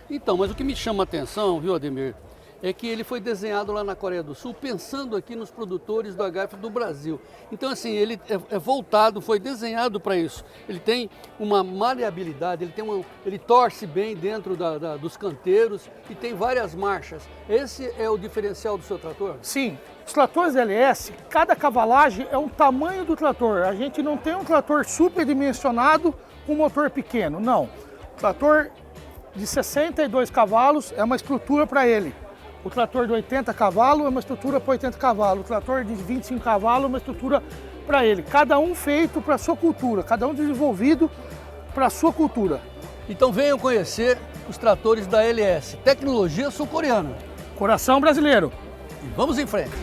Então, mas o que me chama a atenção, viu, Ademir, é que ele foi desenhado lá na Coreia do Sul, pensando aqui nos produtores do agafe do Brasil. Então, assim, ele é voltado, foi desenhado para isso. Ele tem uma maleabilidade, ele torce bem dentro dos canteiros e tem várias marchas. Esse é o diferencial do seu trator? Sim. Os tratores LS, cada cavalagem é um tamanho do trator. A gente não tem um trator superdimensionado com motor pequeno, não. O trator de 62 cavalos é uma estrutura para ele. O trator de 80 cavalos é uma estrutura para 80 cavalos. O trator de 25 cavalos é uma estrutura para ele. Cada um feito para a sua cultura, cada um desenvolvido para a sua cultura. Então venham conhecer os tratores da LS, tecnologia sul-coreana. Coração brasileiro. E vamos em frente.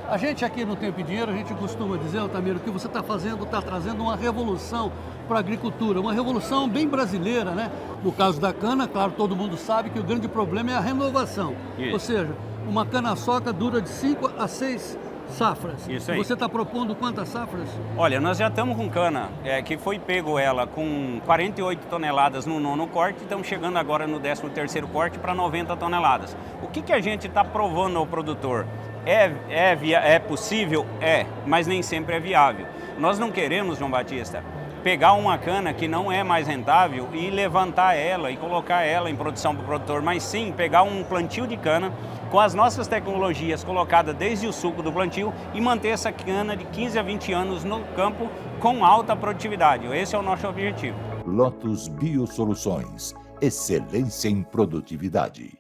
A gente aqui no Tempo e Dinheiro, a gente costuma dizer, Altamiro, que você está trazendo uma revolução para a agricultura, uma revolução bem brasileira, né? No caso da cana, claro, todo mundo sabe que o grande problema é a renovação. Isso. Ou seja, uma cana-soca dura de 5 a 6 safras. Isso aí. Você está propondo quantas safras? Olha, nós já estamos com cana, que foi pego ela com 48 toneladas no 9º corte, estamos chegando agora no 13º corte para 90 toneladas. O que a gente está provando ao produtor? É possível? Mas nem sempre é viável. Nós não queremos, João Batista, pegar uma cana que não é mais rentável e levantar ela e colocar ela em produção para o produtor, mas sim pegar um plantio de cana com as nossas tecnologias colocadas desde o suco do plantio e manter essa cana de 15 a 20 anos no campo com alta produtividade. Esse é o nosso objetivo. Lotus Biosoluções, excelência em produtividade.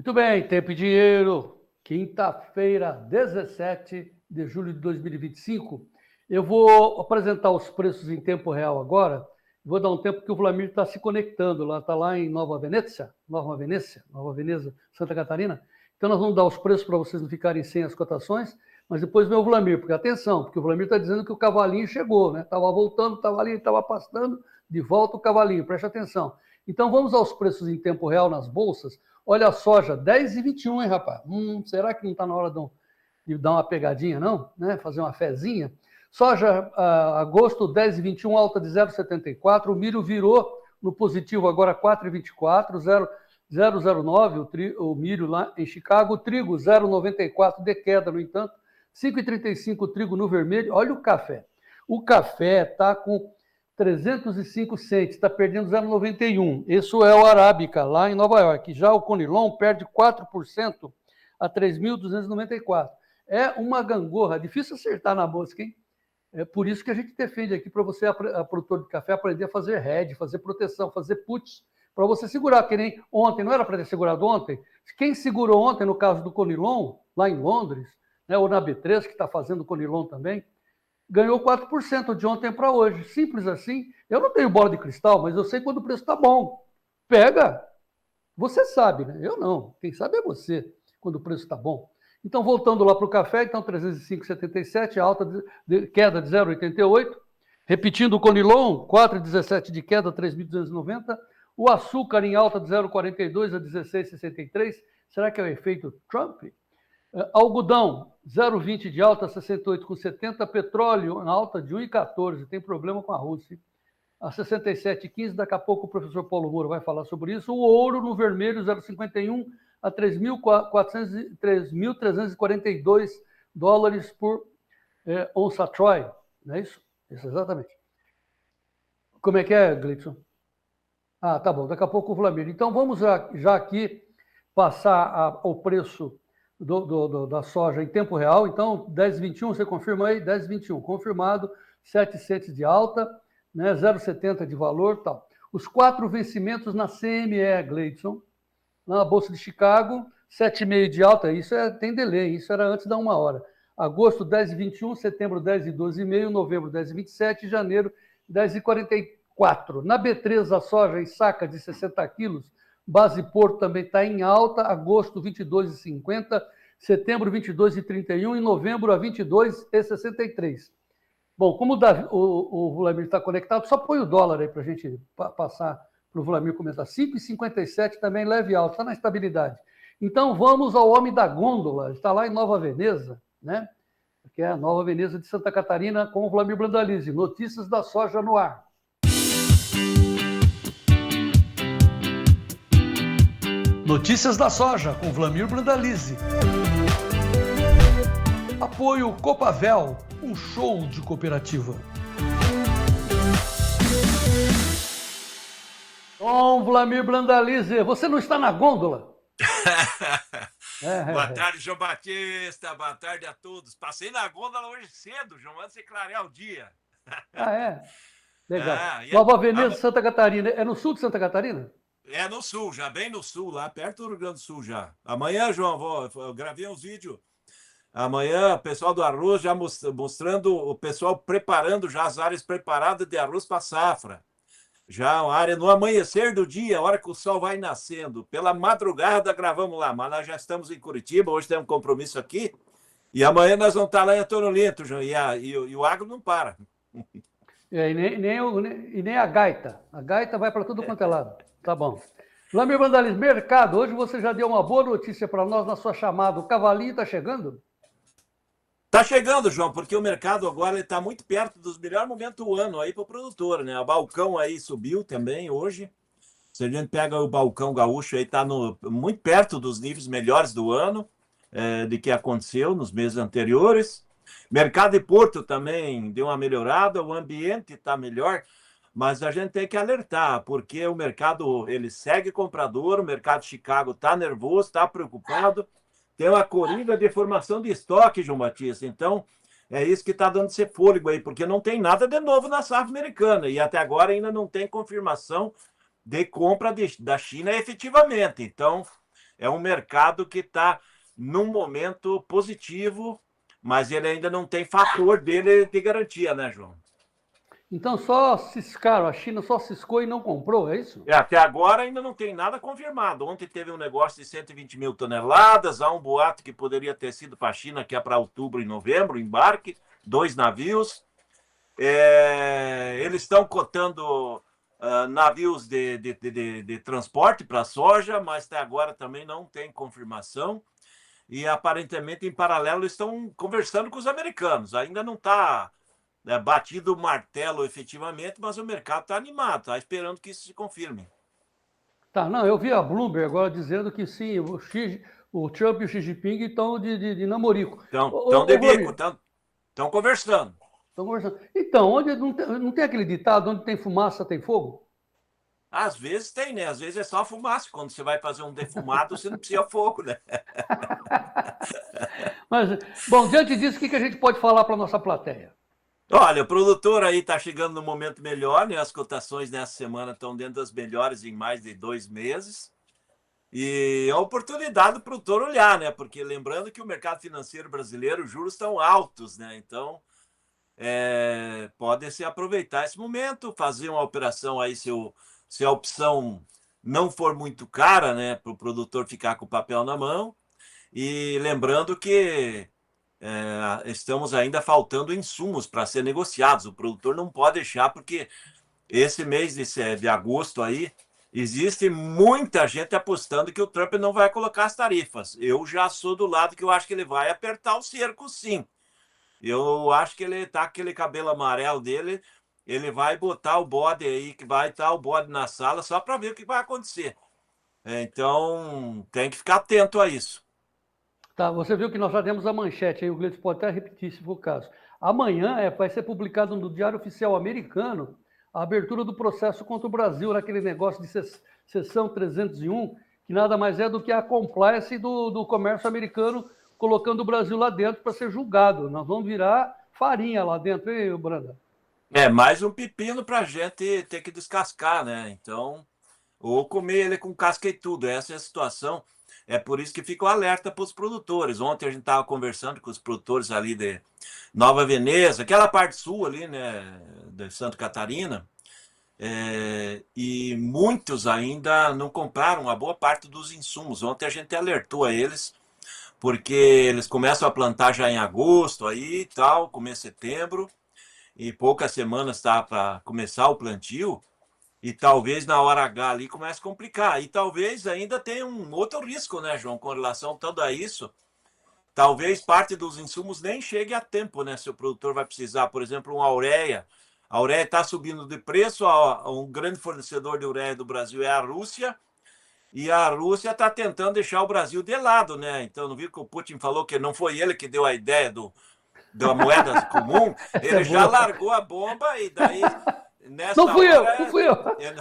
Muito bem, Tempo e Dinheiro, quinta-feira, 17 de julho de 2025. Eu vou apresentar os preços em tempo real agora. Vou dar um tempo que o Vlamir está se conectando, está lá em Nova Veneza, Santa Catarina. Então nós vamos dar os preços para vocês não ficarem sem as cotações. Mas depois vem o Vlamir, porque atenção, porque o Vlamir está dizendo que o cavalinho chegou, né? Estava voltando, estava ali, estava passando, de volta o cavalinho, preste atenção. Então vamos aos preços em tempo real nas bolsas. Olha a soja, 10,21, hein, rapaz? Será que não está na hora de dar uma pegadinha, não? Né? Fazer uma fezinha? Soja, agosto, 10,21, alta de 0,74. O milho virou no positivo agora 4,24, 0,09 o milho lá em Chicago. O trigo, 0,94 de queda, no entanto. 5,35 o trigo no vermelho. Olha o café. O café está com 305 cents, está perdendo 0,91. Isso é o Arábica, lá em Nova York. Já o Conilon perde 4% a 3.294. É uma gangorra, difícil acertar na mosca, hein? É por isso que a gente defende aqui para você, a produtor de café, aprender a fazer hedge, fazer proteção, fazer puts, para você segurar, que nem ontem, não era para ter segurado ontem? Quem segurou ontem, no caso do Conilon, lá em Londres, né, ou na B3, que está fazendo o Conilon também, ganhou 4% de ontem para hoje. Simples assim. Eu não tenho bola de cristal, mas eu sei quando o preço está bom. Pega. Você sabe, né? Eu não. Quem sabe é você, quando o preço está bom. Então, voltando lá para o café, então 305,77, alta queda de 0,88. Repetindo o Conilon, 4,17 de queda, 3.290. O açúcar em alta de 0,42 a 16,63. Será que é o efeito Trump? Algodão, 0,20 de alta, 68,70. Petróleo, em alta de 1,14. Tem problema com a Rússia. A 67,15. Daqui a pouco o professor Paulo Moura vai falar sobre isso. O ouro no vermelho, 0,51 a 3.342 dólares por onça Troy. Não é isso? Isso, exatamente. Como é que é, Gleidson? Ah, tá bom. Daqui a pouco o Vlamir. Então, vamos já aqui passar o preço da soja em tempo real. Então, 10,21, você confirma aí? 10,21, confirmado, 7 cents de alta, né? 0,70 de valor, tal. Os 4 vencimentos na CME, Gleidson, na Bolsa de Chicago, 7,5 de alta, isso tem delay, isso era antes da 1 hora. Agosto, 10,21, setembro, 10,12,5, novembro, 10,27, janeiro, 10,44. Na B3, a soja em saca de 60 quilos, base Porto também está em alta, agosto 22,50, setembro 22,31 e novembro a 22,63. Bom, como o Vlamir está conectado, só põe o dólar aí para a gente passar para o Vlamir comentar. 5,57 também leve alta, está na estabilidade. Então vamos ao homem da gôndola, está lá em Nova Veneza, né? Que é a Nova Veneza de Santa Catarina, com o Vlamir Brandalize. Notícias da soja no ar. Notícias da soja com Vlamir Brandalize. Apoio Copavel, um show de cooperativa. Bom, Vlamir Brandalize, você não está na gôndola? Boa tarde, João Batista. Boa tarde a todos. Passei na gôndola hoje cedo, João, antes de clarear o dia. Ah, é? Legal. Nova Veneza, Santa Catarina. É no sul de Santa Catarina? É no sul, já bem no sul, lá perto do Rio Grande do Sul já. Amanhã, João, eu gravei uns vídeos. Amanhã, o pessoal do arroz já mostrando o pessoal preparando já as áreas preparadas de arroz para safra. Já a área no amanhecer do dia, a hora que o sol vai nascendo. Pela madrugada gravamos lá, mas nós já estamos em Curitiba, hoje temos um compromisso aqui. E amanhã nós vamos estar lá em Antônio Lento, João, e o agro não para. E nem a gaita. A gaita vai para tudo quanto é lado. Tá bom. Vlamir Brandalize, mercado. Hoje você já deu uma boa notícia para nós na sua chamada. O cavalinho está chegando? Está chegando, João, porque o mercado agora está muito perto dos melhores momentos do ano aí para o produtor, né? O balcão aí subiu também hoje. Se a gente pega o balcão gaúcho aí, está muito perto dos níveis melhores do ano, de que aconteceu nos meses anteriores. Mercado de Porto também deu uma melhorada, o ambiente está melhor, mas a gente tem que alertar, porque o mercado ele segue comprador, o mercado de Chicago está nervoso, está preocupado. Tem uma corrida de formação de estoque, João Batista. Então, é isso que está dando esse fôlego aí, porque não tem nada de novo na safra americana. E até agora ainda não tem confirmação de compra da China efetivamente. Então, é um mercado que está num momento positivo, mas ele ainda não tem fator dele de garantia, né, João? Então só ciscaram, a China só ciscou e não comprou, é isso? Até agora ainda não tem nada confirmado. Ontem teve um negócio de 120 mil toneladas, há um boato que poderia ter sido para a China, que é para outubro e novembro, embarque, 2 navios. Eles estão cotando navios de transporte para soja, mas até agora também não tem confirmação. E aparentemente, em paralelo, estão conversando com os americanos. Ainda não está batido o martelo efetivamente, mas o mercado está animado, está esperando que isso se confirme. Tá, não, eu vi a Bloomberg agora dizendo que sim, o Trump e o Xi Jinping estão de namorico. Estão de bico, estão conversando. Estão conversando. Então, onde não tem aquele ditado, onde tem fumaça tem fogo? Às vezes tem, né? Às vezes é só fumaça. Quando você vai fazer um defumado, você não precisa fogo, né? Mas, bom, diante disso, o que a gente pode falar para a nossa plateia? Olha, o produtor aí está chegando no momento melhor, né? As cotações nessa semana estão dentro das melhores em mais de 2 meses. E é a oportunidade do produtor olhar, né? Porque lembrando que o mercado financeiro brasileiro, os juros estão altos, né? Então, pode-se aproveitar esse momento, fazer uma operação aí se a opção não for muito cara, né? Para o produtor ficar com o papel na mão. E lembrando que estamos ainda faltando insumos para ser negociados. O produtor não pode deixar, porque esse mês de agosto aí, existe muita gente apostando que o Trump não vai colocar as tarifas. Eu já sou do lado que eu acho que ele vai apertar o cerco, sim. Eu acho que ele tá com aquele cabelo amarelo dele, ele vai botar o bode aí, que vai estar o bode na sala, só para ver o que vai acontecer. Então, tem que ficar atento a isso. Tá, você viu que nós já demos a manchete aí, o Gleice pode até repetir se for o caso. Amanhã vai ser publicado no Diário Oficial Americano a abertura do processo contra o Brasil, naquele negócio de seção 301, que nada mais é do que a compliance do comércio americano colocando o Brasil lá dentro para ser julgado. Nós vamos virar farinha lá dentro, hein, Branda? Mais um pepino para a gente ter que descascar, né? Então, ou comer ele com casca e tudo. Essa é a situação. É por isso que fica o alerta para os produtores. Ontem a gente estava conversando com os produtores ali de Nova Veneza, aquela parte sul ali, né, de Santa Catarina, e muitos ainda não compraram a boa parte dos insumos. Ontem a gente alertou a eles, porque eles começam a plantar já em agosto, aí tal, começo de setembro, e poucas semanas está para começar o plantio. E talvez na hora H ali comece a complicar. E talvez ainda tenha um outro risco, né, João, com relação tanto a isso. Talvez parte dos insumos nem chegue a tempo, né? Se o produtor vai precisar, por exemplo, uma ureia. A ureia está subindo de preço, um grande fornecedor de ureia do Brasil é a Rússia, e a Rússia está tentando deixar o Brasil de lado, né? Então, não viu que o Putin falou que não foi ele que deu a ideia da moeda comum? Ele já largou a bomba e daí... Não fui eu.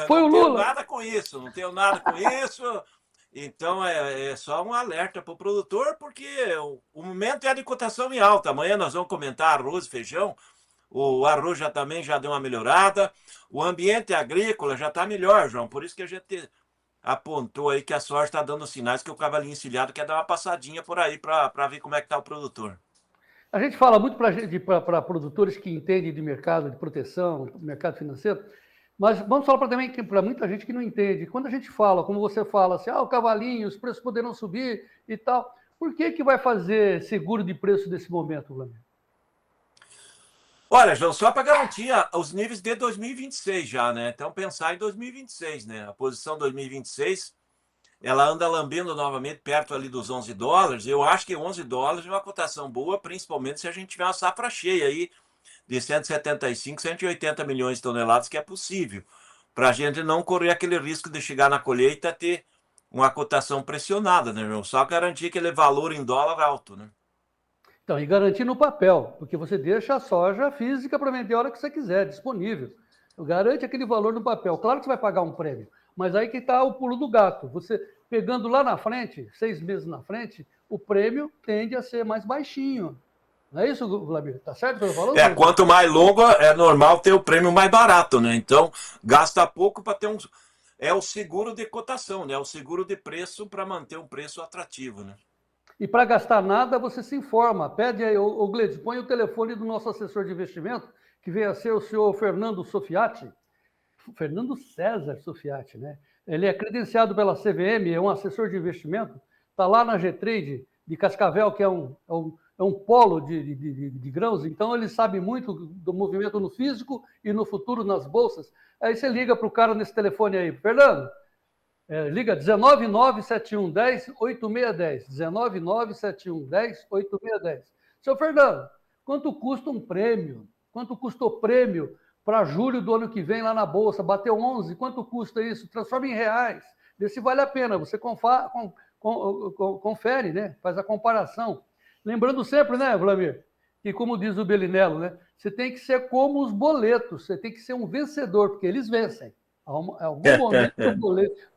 Foi o Lula. Não tenho nada com isso, não tenho nada com isso. Então, é só um alerta para o produtor, porque o momento é de cotação em alta. Amanhã nós vamos comentar arroz e feijão. O arroz também já deu uma melhorada. O ambiente agrícola já está melhor, João. Por isso que a gente apontou aí que a soja está dando sinais que o cavalinho encilhado quer dar uma passadinha por aí para ver como é que está o produtor. A gente fala muito para produtores que entendem de mercado, de proteção, mercado financeiro, mas vamos falar também para muita gente que não entende. Quando a gente fala, como você fala, assim, o cavalinho, os preços poderão subir e tal, por que vai fazer seguro de preço nesse momento, Vladimir? Olha, João, só para garantir os níveis de 2026 já, né? Então, pensar em 2026, né? A posição 2026... ela anda lambendo novamente perto ali dos $11. Eu acho que $11 é uma cotação boa, principalmente se a gente tiver uma safra cheia aí de 175, 180 milhões de toneladas, que é possível, para a gente não correr aquele risco de chegar na colheita e ter uma cotação pressionada, né, João? Só garantir aquele valor em dólar alto, né? Então, e garantir no papel, porque você deixa a soja física para vender a hora que você quiser, disponível. Garante aquele valor no papel. Claro que você vai pagar um prêmio, mas aí que está o pulo do gato. Você pegando lá na frente, 6 meses na frente, o prêmio tende a ser mais baixinho. Não é isso, Vladimir? Tá certo o que eu tô falando? Quanto mais longo, é normal ter o prêmio mais barato, né? Então, gasta pouco para ter um... É o seguro de cotação, né? É o seguro de preço para manter um preço atrativo, né? E para gastar nada, você se informa. Pede aí, Gleides, põe o telefone do nosso assessor de investimento, que vem a ser o senhor Fernando Sofiati, Fernando César Sofiati, né? Ele é credenciado pela CVM, é um assessor de investimento, está lá na G-Trade de Cascavel, que é um polo de grãos, então ele sabe muito do movimento no físico e no futuro nas bolsas. Aí você liga para o cara nesse telefone aí, Fernando, liga 19971108610, 19971108610. Seu Fernando, quanto custa um prêmio? Quanto custa o prêmio para julho do ano que vem lá na Bolsa? Bateu 11, quanto custa isso? Transforma em reais, vê se vale a pena. Você confere, né? Faz a comparação. Lembrando sempre, né, Vlamir, que como diz o Belinello, né, você tem que ser como os boletos, você tem que ser um vencedor, porque eles vencem. Em algum momento o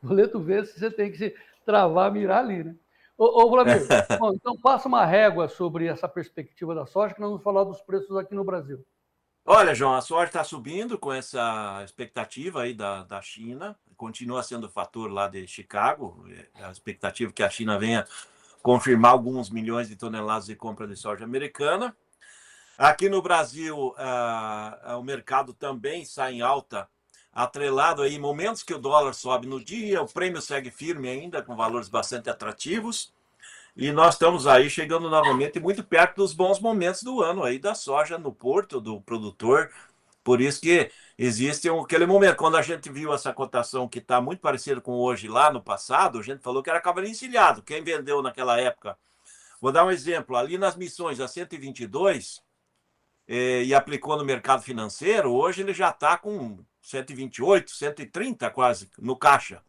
boleto vence, você tem que se travar, mirar ali, né? Ô Vlamir, bom, então passa uma régua sobre essa perspectiva da soja, que nós vamos falar dos preços aqui no Brasil. Olha, João, a soja está subindo com essa expectativa aí da China, continua sendo o fator lá de Chicago, a expectativa que a China venha confirmar alguns milhões de toneladas de compra de soja americana. Aqui no Brasil, o mercado também está em alta, atrelado aí, momentos que o dólar sobe no dia, o prêmio segue firme ainda, com valores bastante atrativos, e nós estamos aí chegando novamente muito perto dos bons momentos do ano aí da soja no porto do produtor. Por isso que existe aquele momento, quando a gente viu essa cotação que está muito parecida com hoje lá no passado, a gente falou que era cavalinho encilhado. Quem vendeu naquela época? Vou dar um exemplo. Ali nas missões a 122 e aplicou no mercado financeiro, hoje ele já está com 128, 130 quase no caixa.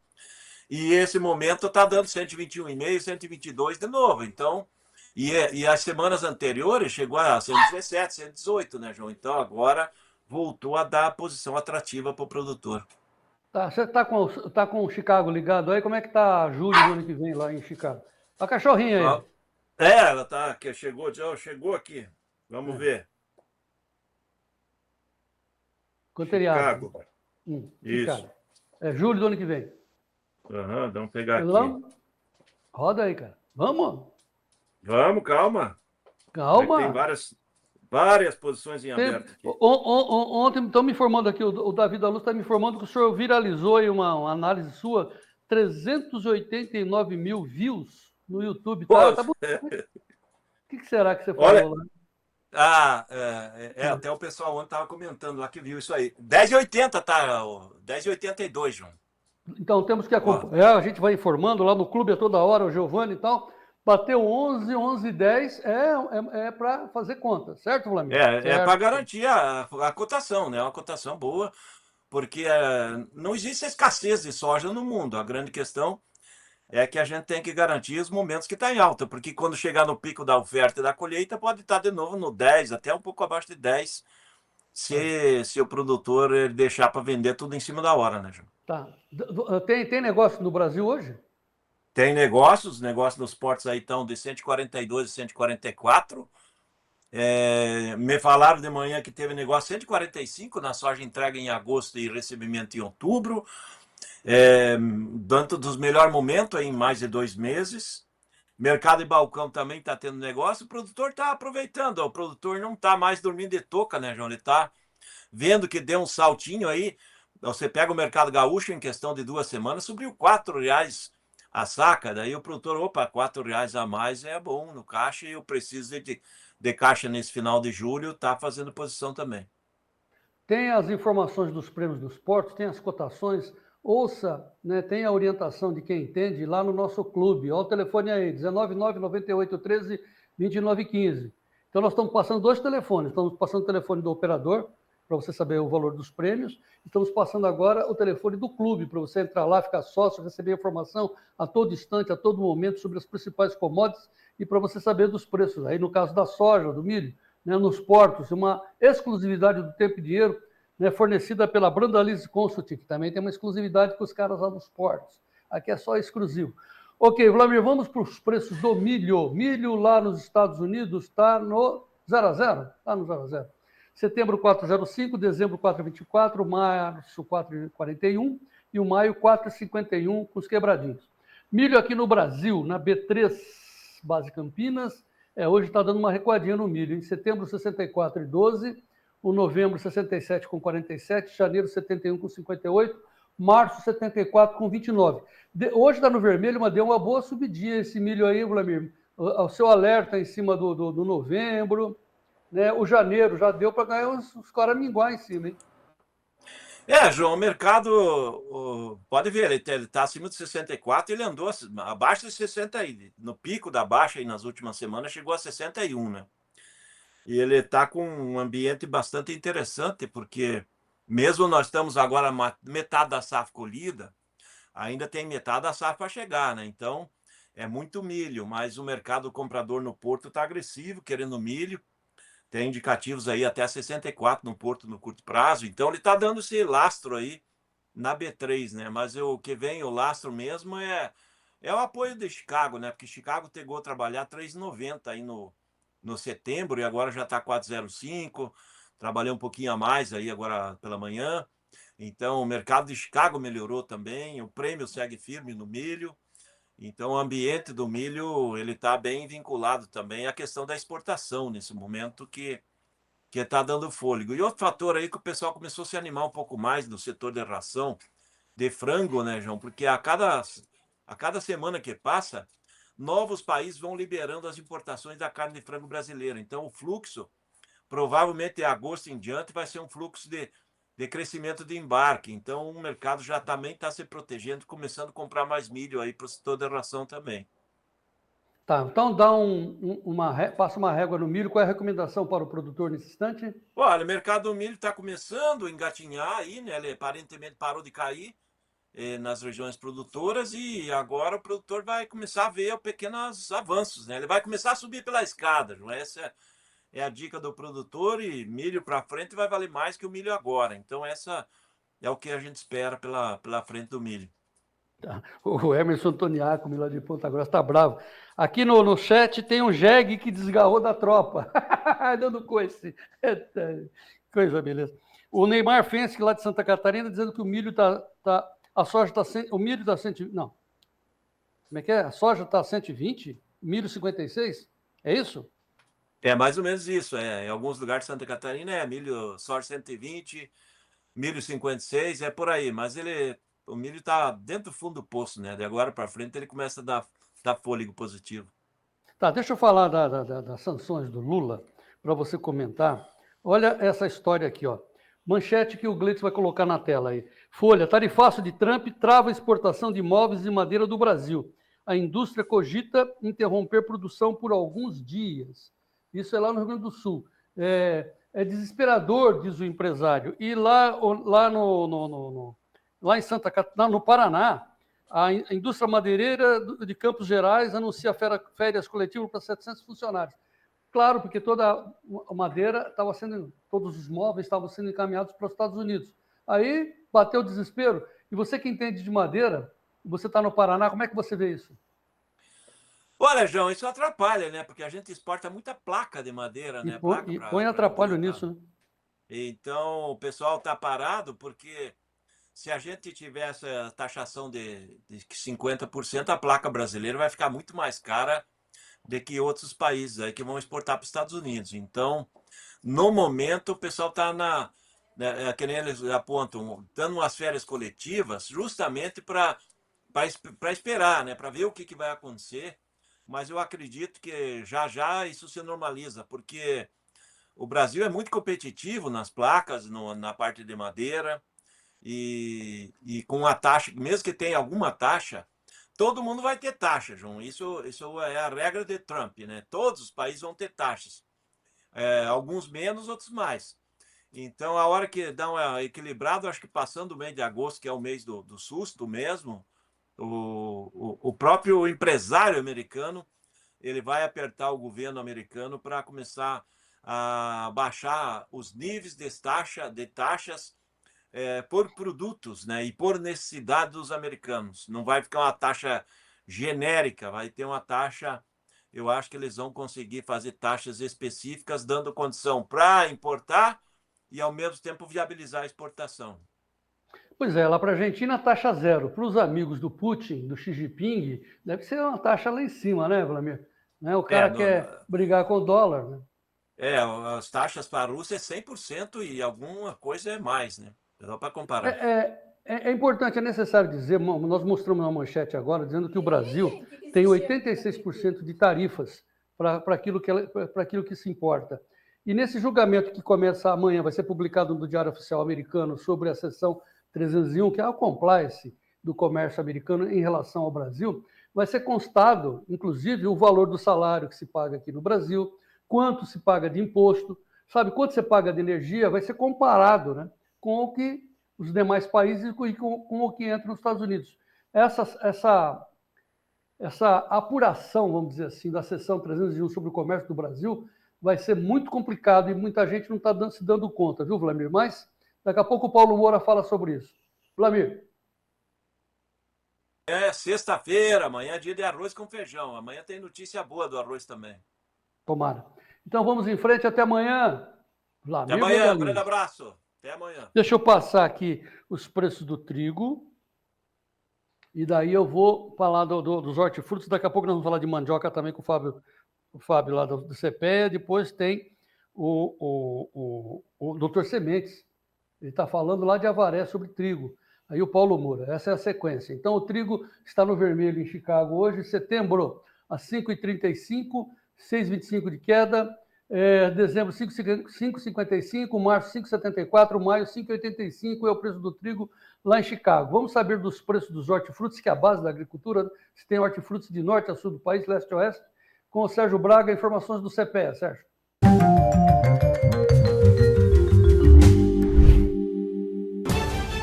E esse momento está dando 121,5, 122 de novo. Então, e as semanas anteriores chegou a 117, 118, né, João? Então agora voltou a dar posição atrativa para o produtor. Tá, você está com o Chicago ligado aí? Como é que está julho do ano que vem lá em Chicago? A cachorrinha aí. Ela tá, que chegou aqui. Vamos ver. Coteriado. Chicago. Chicago. Isso. É julho do ano que vem. Vamos pegar aqui. Roda aí, cara. Vamos? Vamos, calma. Calma. Tem várias posições em aberto aqui. Ontem estão me informando aqui, o Davi da Luz está me informando que o senhor viralizou aí uma análise sua, 389 mil views no YouTube. Tá o que será que você falou lá? Até o pessoal ontem estava comentando lá que viu isso aí. 10,80 tá, 10,82, João. Então temos que acompanhar, a gente vai informando lá no clube a toda hora, o Giovanni e tal. Bateu 11, 11,10 é para fazer conta, certo, Flamengo? É para garantir a cotação, né? Uma cotação boa, porque não existe escassez de soja no mundo. A grande questão é que a gente tem que garantir os momentos que está em alta, porque quando chegar no pico da oferta e da colheita, pode estar de novo no 10, até um pouco abaixo de 10, se o produtor deixar para vender tudo em cima da hora, né, João? Tá. Tem negócio no Brasil hoje? Tem negócios nos portos aí estão de 142 e 144. Me falaram de manhã que teve negócio 145 na soja entrega em agosto e recebimento em outubro. Dentro dos melhores momentos em mais de 2 meses. Mercado e balcão também está tendo negócio. O produtor está aproveitando. O produtor não está mais dormindo de touca, né, João? Ele está vendo que deu um saltinho aí. Você pega o mercado gaúcho em questão de 2 semanas, subiu R$4 a saca. Daí o produtor, R$4 a mais é bom no caixa e eu preciso de caixa nesse final de julho, está fazendo posição também. Tem as informações dos prêmios dos portos, tem as cotações. Ouça, né, tem a orientação de quem entende lá no nosso clube. Olha o telefone aí, 19998132915. Então nós estamos passando 2 telefones. Estamos passando o telefone do operador, para você saber o valor dos prêmios. Estamos passando agora o telefone do clube, para você entrar lá, ficar sócio, receber informação a todo instante, a todo momento, sobre as principais commodities e para você saber dos preços. Aí no caso da soja, do milho, né, nos portos, uma exclusividade do Tempo e Dinheiro, né, fornecida pela Brandalize Consulting, que também tem uma exclusividade com os caras lá nos portos. Aqui é só exclusivo. Ok, Vladimir, vamos para os preços do milho. Milho lá nos Estados Unidos está no 0 a 0? Está no 0 a 0. Setembro 4,05, dezembro 4,24, março 4,41 e o maio 4,51 com os quebradinhos. Milho aqui no Brasil, na B3 Base Campinas, hoje está dando uma recuadinha no milho. Em setembro 64,12, o novembro 67,47, janeiro 71,58, março 74,29. Hoje está no vermelho, mas deu uma boa subidinha esse milho aí, Vladimir. O seu alerta em cima do novembro, né? O janeiro já deu para ganhar uns caraminguá em cima, hein? João, o mercado, pode ver, ele está acima de 64, ele andou abaixo de 60, no pico da baixa aí nas últimas semanas chegou a 61, né? E ele está com um ambiente bastante interessante, porque mesmo nós estamos agora metade da safra colhida, ainda tem metade da safra para chegar, né? Então, é muito milho, mas o mercado comprador no Porto está agressivo, querendo milho. Tem indicativos aí até 64 no Porto no curto prazo. Então, ele está dando esse lastro aí na B3, né? Mas o que vem, o lastro mesmo, é o apoio de Chicago, né? Porque Chicago chegou a trabalhar 3,90 aí no setembro e agora já está 4,05. Trabalhei um pouquinho a mais aí agora pela manhã. Então, o mercado de Chicago melhorou também. O prêmio segue firme no milho. Então, o ambiente do milho ele está bem vinculado também à questão da exportação nesse momento que está dando fôlego. E outro fator aí que o pessoal começou a se animar um pouco mais no setor de ração de frango, né, João? Porque a cada semana que passa, novos países vão liberando as importações da carne de frango brasileira. Então, o fluxo, provavelmente de agosto em diante, vai ser um fluxo de crescimento de embarque. Então, o mercado já também está se protegendo, começando a comprar mais milho aí para o setor da ração também. Tá, então passa uma régua no milho. Qual é a recomendação para o produtor nesse instante? Olha, o mercado do milho está começando a engatinhar aí, né? Ele aparentemente parou de cair nas regiões produtoras e agora o produtor vai começar a ver pequenos avanços, né? Ele vai começar a subir pela escada, João. Essa é a dica do produtor e milho para frente vai valer mais que o milho agora. Então, essa é o que a gente espera pela frente do milho. Tá. O Emerson Toniaco, lá de Ponta Grossa, está bravo. Aqui no chat tem um jegue que desgarrou da tropa. Dando coice. Coisa, beleza. O Neymar Fence, lá de Santa Catarina, dizendo que o milho a soja está... O milho está 120... Não. Como é que é? A soja está 120? Milho 56? É isso? É mais ou menos isso. Em alguns lugares de Santa Catarina é milho soja 120, milho 56, é por aí. Mas o milho está dentro do fundo do poço, né? De agora para frente ele começa a dar fôlego positivo. Tá, deixa eu falar das sanções do Lula para você comentar. Olha essa história aqui, ó. Manchete que o Gleitz vai colocar na tela aí. Folha, tarifaço de Trump trava a exportação de móveis e madeira do Brasil. A indústria cogita interromper produção por alguns dias. Isso é lá no Rio Grande do Sul. É desesperador, diz o empresário. E lá em Santa Catarina, no Paraná, a indústria madeireira de Campos Gerais anuncia férias coletivas para 700 funcionários. Claro, porque toda a madeira todos os móveis estavam sendo encaminhados para os Estados Unidos. Aí bateu o desespero. E você que entende de madeira, você está no Paraná, como é que você vê isso? Olha, João, isso atrapalha, né? Porque a gente exporta muita placa de madeira, né? Põe atrapalho nisso, né? Então, o pessoal está parado porque se a gente tiver essa taxação de 50%, a placa brasileira vai ficar muito mais cara do que outros países aí que vão exportar para os Estados Unidos. Então, no momento, o pessoal está que nem eles apontam, dando umas férias coletivas, justamente para esperar, né? Para ver o que vai acontecer. Mas eu acredito que já isso se normaliza, porque o Brasil é muito competitivo nas placas, na parte de madeira, e com a taxa, mesmo que tenha alguma taxa, todo mundo vai ter taxa, João. Isso é a regra de Trump, né? Todos os países vão ter taxas. Alguns menos, outros mais. Então, a hora que dá uma equilibrada, acho que passando o mês de agosto, que é o mês do susto mesmo, o próprio empresário americano ele vai apertar o governo americano para começar a baixar os níveis de taxas por produtos, né, e por necessidade dos americanos. Não vai ficar uma taxa genérica, vai ter uma taxa. Eu acho que eles vão conseguir fazer taxas específicas, dando condição para importar e, ao mesmo tempo, viabilizar a exportação. Pois é, lá para a Argentina, taxa zero. Para os amigos do Putin, do Xi Jinping, deve ser uma taxa lá em cima, né, Vladimir? Né? O cara quer brigar com o dólar, né? As taxas para a Rússia é 100% e alguma coisa é mais, né? Só para comparar. É importante, é necessário dizer, nós mostramos na manchete agora, dizendo que o Brasil tem 86% de tarifas para aquilo que se importa. E nesse julgamento que começa amanhã, vai ser publicado no Diário Oficial americano sobre a seção 301, que é a compliance do comércio americano em relação ao Brasil, vai ser constado, inclusive, o valor do salário que se paga aqui no Brasil, quanto se paga de imposto, sabe, quanto você paga de energia, vai ser comparado, né, com o que os demais países e com o que entra nos Estados Unidos. Essa apuração, vamos dizer assim, da seção 301 sobre o comércio do Brasil vai ser muito complicado e muita gente não está se dando conta, viu, Vlamir? Mas daqui a pouco o Paulo Moura fala sobre isso. Vlamir. É sexta-feira, amanhã é dia de arroz com feijão. Amanhã tem notícia boa do arroz também. Tomara. Então vamos em frente, até amanhã. Vlamir, até amanhã, um grande abraço. Até amanhã. Deixa eu passar aqui os preços do trigo. E daí eu vou falar dos hortifrutos. Daqui a pouco nós vamos falar de mandioca também com o Fábio lá do CPEA. Depois tem o doutor Sementes. Ele está falando lá de Avaré sobre trigo. Aí o Paulo Moura. Essa é a sequência. Então o trigo está no vermelho em Chicago hoje. Setembro a 5,35, 6,25 de queda. Dezembro 5,55, março 5,74, maio 5,85 é o preço do trigo lá em Chicago. Vamos saber dos preços dos hortifrutos, que é a base da agricultura, se tem hortifrutos de norte a sul do país, leste a oeste, com o Sérgio Braga, informações do CPEA. Sérgio.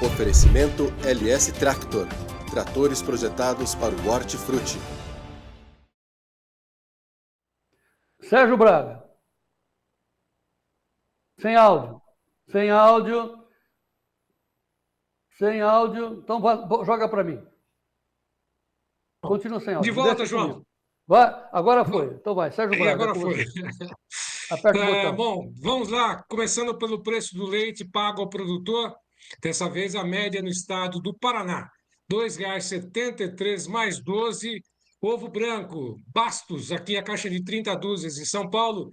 Oferecimento LS Tractor, tratores projetados para o hortifruti. Sérgio Braga. Sem áudio. Sem áudio. Sem áudio. Então joga para mim. Continua sem áudio. De volta, João. Vai, agora foi. Então vai, Sérgio Braga. Agora foi. Aperta o botão. Bom, vamos lá. Começando pelo preço do leite pago ao produtor. Dessa vez a média no estado do Paraná. R$ 2,73 mais 12. Ovo branco, Bastos, aqui a caixa de 30 dúzias em São Paulo,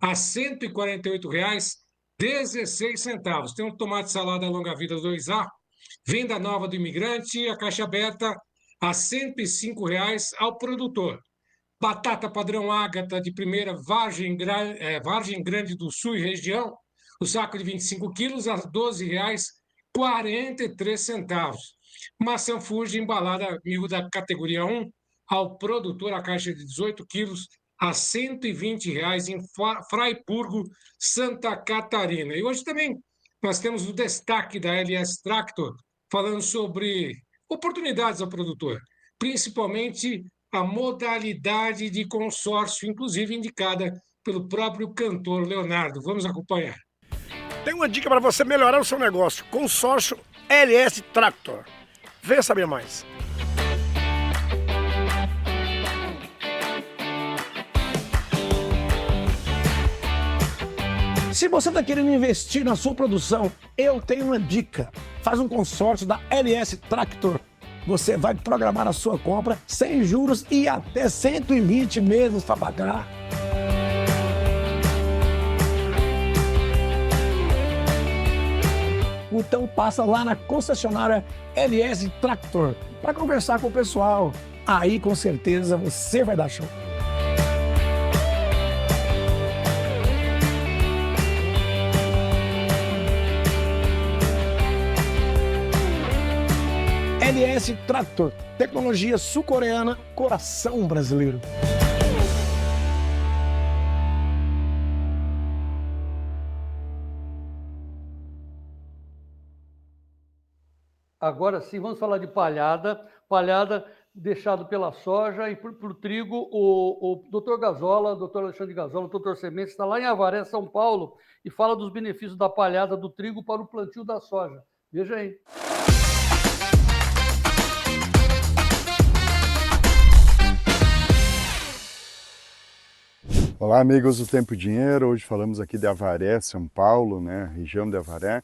a R$ 148,16. Tem um tomate salada longa-vida 2A, venda nova do imigrante, a caixa aberta a R$ 105,00 ao produtor. Batata padrão Ágata de primeira Vargem Grande do Sul e região, o saco de 25 quilos a R$ 12,43. Maçã Fuji embalada miúda categoria 1, ao produtor a caixa de 18 quilos a R$ 120,00 em Fraiburgo, Santa Catarina. E hoje também nós temos o destaque da LS Tractor falando sobre oportunidades ao produtor, principalmente a modalidade de consórcio, inclusive indicada pelo próprio cantor Leonardo. Vamos acompanhar. Tem uma dica para você melhorar o seu negócio. Consórcio LS Tractor. Venha saber mais. Se você está querendo investir na sua produção, eu tenho uma dica. Faz um consórcio da LS Tractor. Você vai programar a sua compra sem juros e até 120 meses para pagar. Então passa lá na concessionária LS Tractor para conversar com o pessoal. Aí com certeza você vai dar show. LS Tractor, tecnologia sul-coreana, coração brasileiro. Agora sim, vamos falar de palhada. Palhada deixado pela soja e para o trigo, o doutor Gazola, doutor Alexandre Gazola, o doutor Sementes, está lá em Avaré, São Paulo, e fala dos benefícios da palhada do trigo para o plantio da soja. Veja aí. Olá, amigos do Tempo e Dinheiro. Hoje falamos aqui de Avaré, São Paulo, né? Região de Avaré.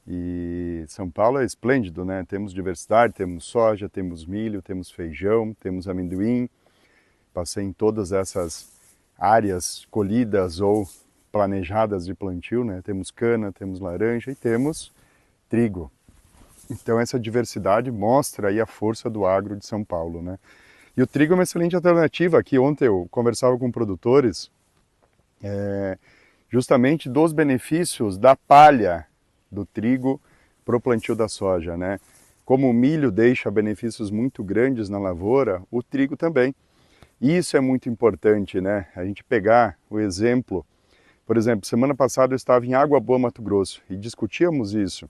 E São Paulo é esplêndido, né? Temos diversidade, temos soja, temos milho, temos feijão, temos amendoim. Passei em todas essas áreas colhidas ou planejadas de plantio, né? Temos cana, temos laranja e temos trigo. Então essa diversidade mostra aí a força do agro de São Paulo, né? E o trigo é uma excelente alternativa. Aqui ontem eu conversava com produtores justamente dos benefícios da palha do trigo para o plantio da soja, né? Como o milho deixa benefícios muito grandes na lavoura, o trigo também. E isso é muito importante, né? A gente pegar o exemplo, por exemplo, semana passada eu estava em Água Boa, Mato Grosso, e discutíamos isso.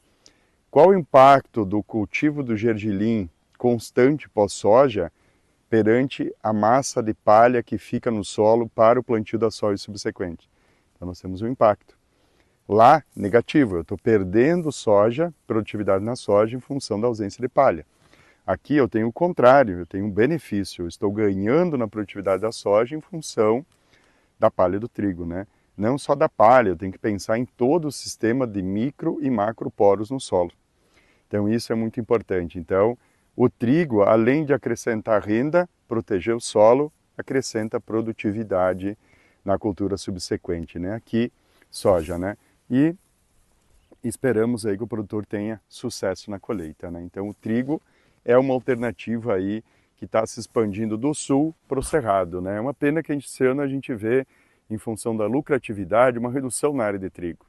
Qual o impacto do cultivo do gergelim constante pós-soja perante a massa de palha que fica no solo para o plantio da soja subsequente? Então nós temos um impacto. Lá, negativo, eu estou perdendo soja, produtividade na soja em função da ausência de palha. Aqui eu tenho o contrário, eu tenho um benefício, eu estou ganhando na produtividade da soja em função da palha do trigo, né? Não só da palha, eu tenho que pensar em todo o sistema de micro e macro poros no solo. Então isso é muito importante. Então o trigo, além de acrescentar renda, proteger o solo, acrescenta produtividade na cultura subsequente, né? Aqui, soja, né? E esperamos aí que o produtor tenha sucesso na colheita, né? Então o trigo é uma alternativa aí que está se expandindo do sul para o cerrado, né? É uma pena que esse ano a gente vê, em função da lucratividade, uma redução na área de trigo.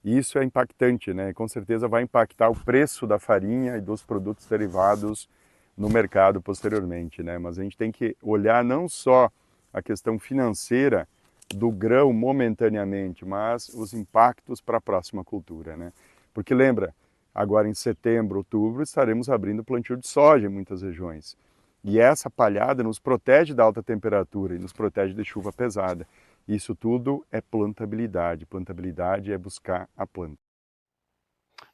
E isso é impactante, né? Com certeza vai impactar o preço da farinha e dos produtos derivados no mercado posteriormente, né? Mas a gente tem que olhar não só a questão financeira do grão momentaneamente, mas os impactos para a próxima cultura, né? Porque lembra, agora em setembro, outubro, estaremos abrindo plantio de soja em muitas regiões. E essa palhada nos protege da alta temperatura e nos protege de chuva pesada. Isso tudo é plantabilidade. Plantabilidade é buscar a planta.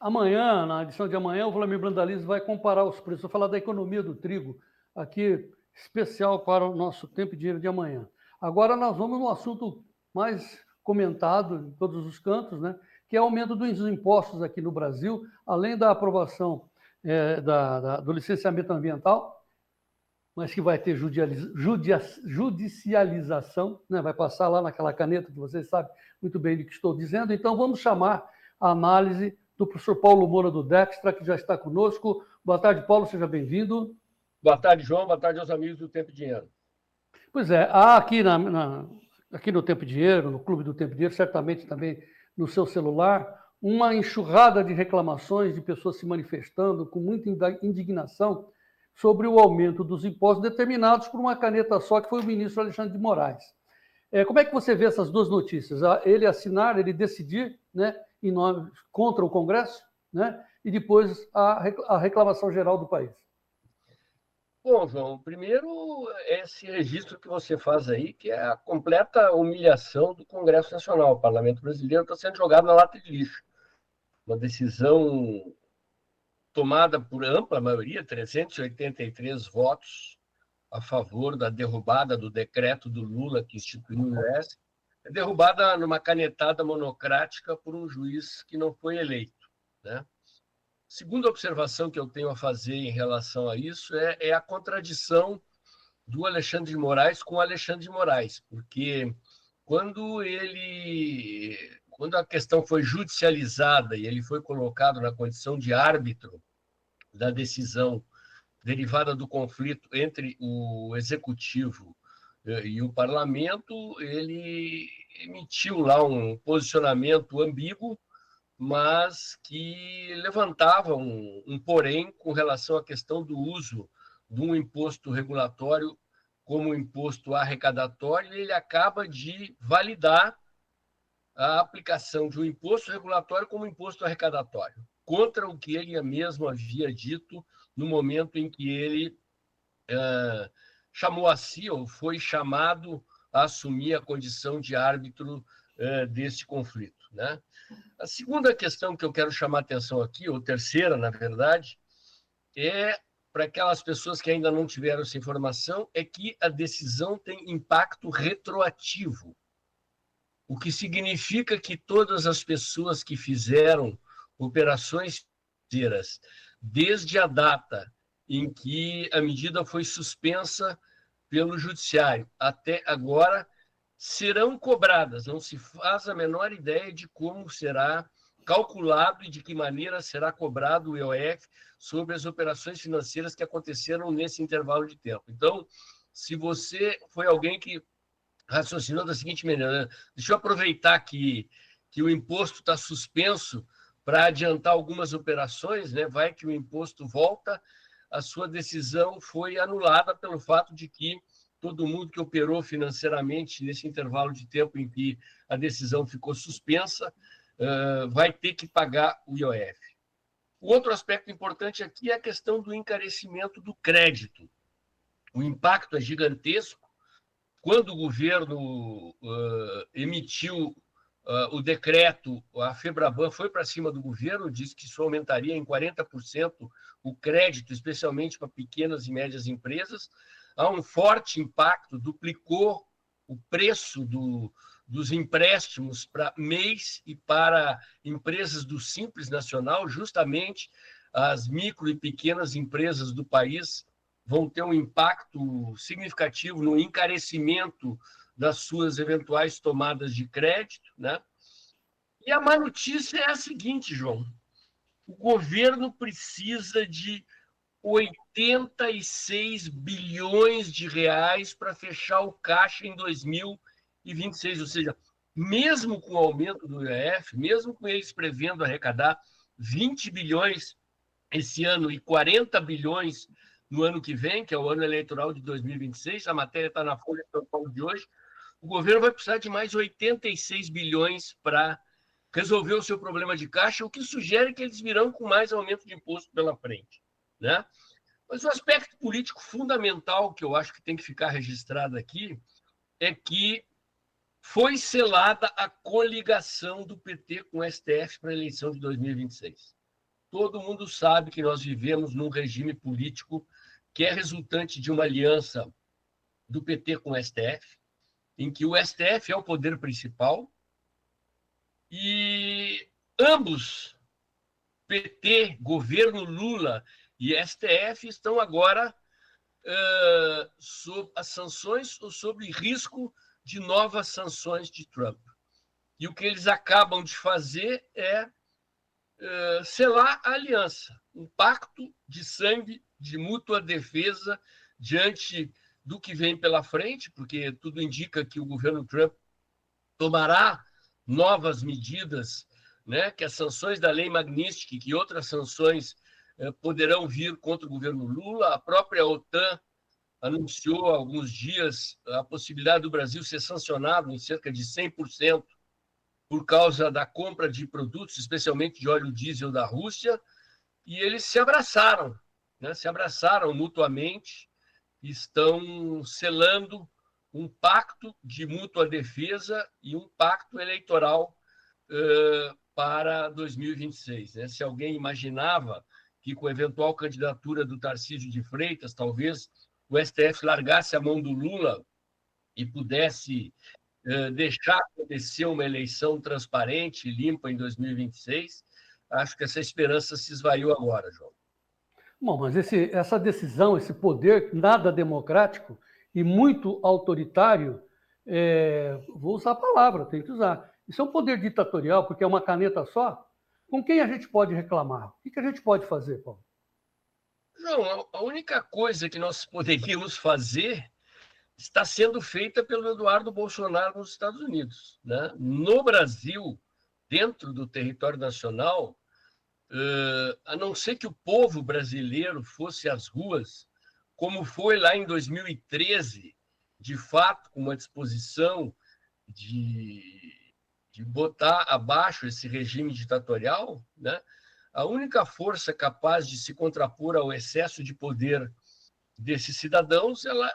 Amanhã, na edição de amanhã, o Vladimir Brandalize vai comparar os preços, vai falar da economia do trigo, aqui especial para o nosso Tempo e Dinheiro de amanhã. Agora nós vamos no assunto mais comentado em todos os cantos, né, que é o aumento dos impostos aqui no Brasil, além da aprovação do licenciamento ambiental, mas que vai ter judicialização, né? Vai passar lá naquela caneta que vocês sabem muito bem do que estou dizendo. Então, vamos chamar a análise do professor Paulo Moura do Dextra, que já está conosco. Boa tarde, Paulo, seja bem-vindo. Boa tarde, João. Boa tarde aos amigos do Tempo e Dinheiro. Pois é, há aqui, aqui no Tempo e Dinheiro, no Clube do Tempo e Dinheiro, certamente também no seu celular, uma enxurrada de reclamações de pessoas se manifestando com muita indignação sobre o aumento dos impostos determinados por uma caneta só, que foi o ministro Alexandre de Moraes. Como é que você vê essas duas notícias? Ele assinar, ele decidir, né, contra o Congresso, né, e depois a reclamação geral do país. Bom, João, primeiro esse registro que você faz aí, que é a completa humilhação do Congresso Nacional. O Parlamento Brasileiro está sendo jogado na lata de lixo. Uma decisão tomada por ampla maioria, 383 votos a favor da derrubada do decreto do Lula que instituiu o IOS, é derrubada numa canetada monocrática por um juiz que não foi eleito, né? Segunda observação que eu tenho a fazer em relação a isso é a contradição do Alexandre de Moraes com o Alexandre de Moraes, porque quando a questão foi judicializada e ele foi colocado na condição de árbitro da decisão derivada do conflito entre o executivo e o parlamento, ele emitiu lá um posicionamento ambíguo, mas que levantava um porém com relação à questão do uso de um imposto regulatório como imposto arrecadatório, e ele acaba de validar a aplicação de um imposto regulatório como imposto arrecadatório, contra o que ele mesmo havia dito no momento em que ele chamou a si, ou foi chamado a assumir a condição de árbitro deste conflito, né? A segunda questão que eu quero chamar a atenção aqui, ou terceira, na verdade, é para aquelas pessoas que ainda não tiveram essa informação, é que a decisão tem impacto retroativo, o que significa que todas as pessoas que fizeram operações financeiras desde a data em que a medida foi suspensa pelo judiciário até agora serão cobradas. Não se faz a menor ideia de como será calculado e de que maneira será cobrado o IOF sobre as operações financeiras que aconteceram nesse intervalo de tempo. Então, se você foi alguém que raciocinou da seguinte maneira, né? Deixa eu aproveitar que o imposto está suspenso para adiantar algumas operações, né? Vai que o imposto volta, a sua decisão foi anulada pelo fato de que todo mundo que operou financeiramente nesse intervalo de tempo em que a decisão ficou suspensa vai ter que pagar o IOF. O outro aspecto importante aqui é a questão do encarecimento do crédito. O impacto é gigantesco. Quando o governo emitiu o decreto, a Febraban foi para cima do governo, disse que isso aumentaria em 40% o crédito, especialmente para pequenas e médias empresas. Há um forte impacto, duplicou o preço dos empréstimos para MEIs e para empresas do Simples Nacional. Justamente as micro e pequenas empresas do país vão ter um impacto significativo no encarecimento das suas eventuais tomadas de crédito, né? E a má notícia é a seguinte, João: o governo precisa de 86 bilhões de reais para fechar o caixa em 2026, ou seja, mesmo com o aumento do IOF, mesmo com eles prevendo arrecadar 20 bilhões esse ano e 40 bilhões no ano que vem, que é o ano eleitoral de 2026, a matéria está na Folha de São Paulo de hoje, o governo vai precisar de mais 86 bilhões para resolver o seu problema de caixa, o que sugere que eles virão com mais aumento de imposto pela frente, né? Mas o aspecto político fundamental que eu acho que tem que ficar registrado aqui é que foi selada a coligação do PT com o STF para a eleição de 2026. Todo mundo sabe que nós vivemos num regime político que é resultante de uma aliança do PT com o STF, em que o STF é o poder principal e ambos, PT, governo Lula e STF, estão agora sob as sanções ou sob risco de novas sanções de Trump. E o que eles acabam de fazer é selar a aliança, um pacto de sangue, de mútua defesa diante do que vem pela frente, porque tudo indica que o governo Trump tomará novas medidas, né, que as sanções da Lei Magnitsky, que outras sanções poderão vir contra o governo Lula. A própria OTAN anunciou há alguns dias a possibilidade do Brasil ser sancionado em cerca de 100% por causa da compra de produtos, especialmente de óleo diesel da Rússia, e eles se abraçaram, né? Se abraçaram mutuamente, estão selando um pacto de mútua defesa e um pacto eleitoral para 2026. Né? Se alguém imaginava que com a eventual candidatura do Tarcísio de Freitas, talvez o STF largasse a mão do Lula e pudesse deixar acontecer uma eleição transparente e limpa em 2026, acho que essa esperança se esvaiu agora, João. Bom, mas essa decisão, esse poder nada democrático e muito autoritário, vou usar a palavra, tem que usar. Isso é um poder ditatorial, porque é uma caneta só. Com quem a gente pode reclamar? O que a gente pode fazer, Paulo? João, a única coisa que nós poderíamos fazer está sendo feita pelo Eduardo Bolsonaro nos Estados Unidos, né? No Brasil, dentro do território nacional, a não ser que o povo brasileiro fosse às ruas, como foi lá em 2013, de fato, com uma disposição de botar abaixo esse regime ditatorial, né? A única força capaz de se contrapor ao excesso de poder desses cidadãos, ela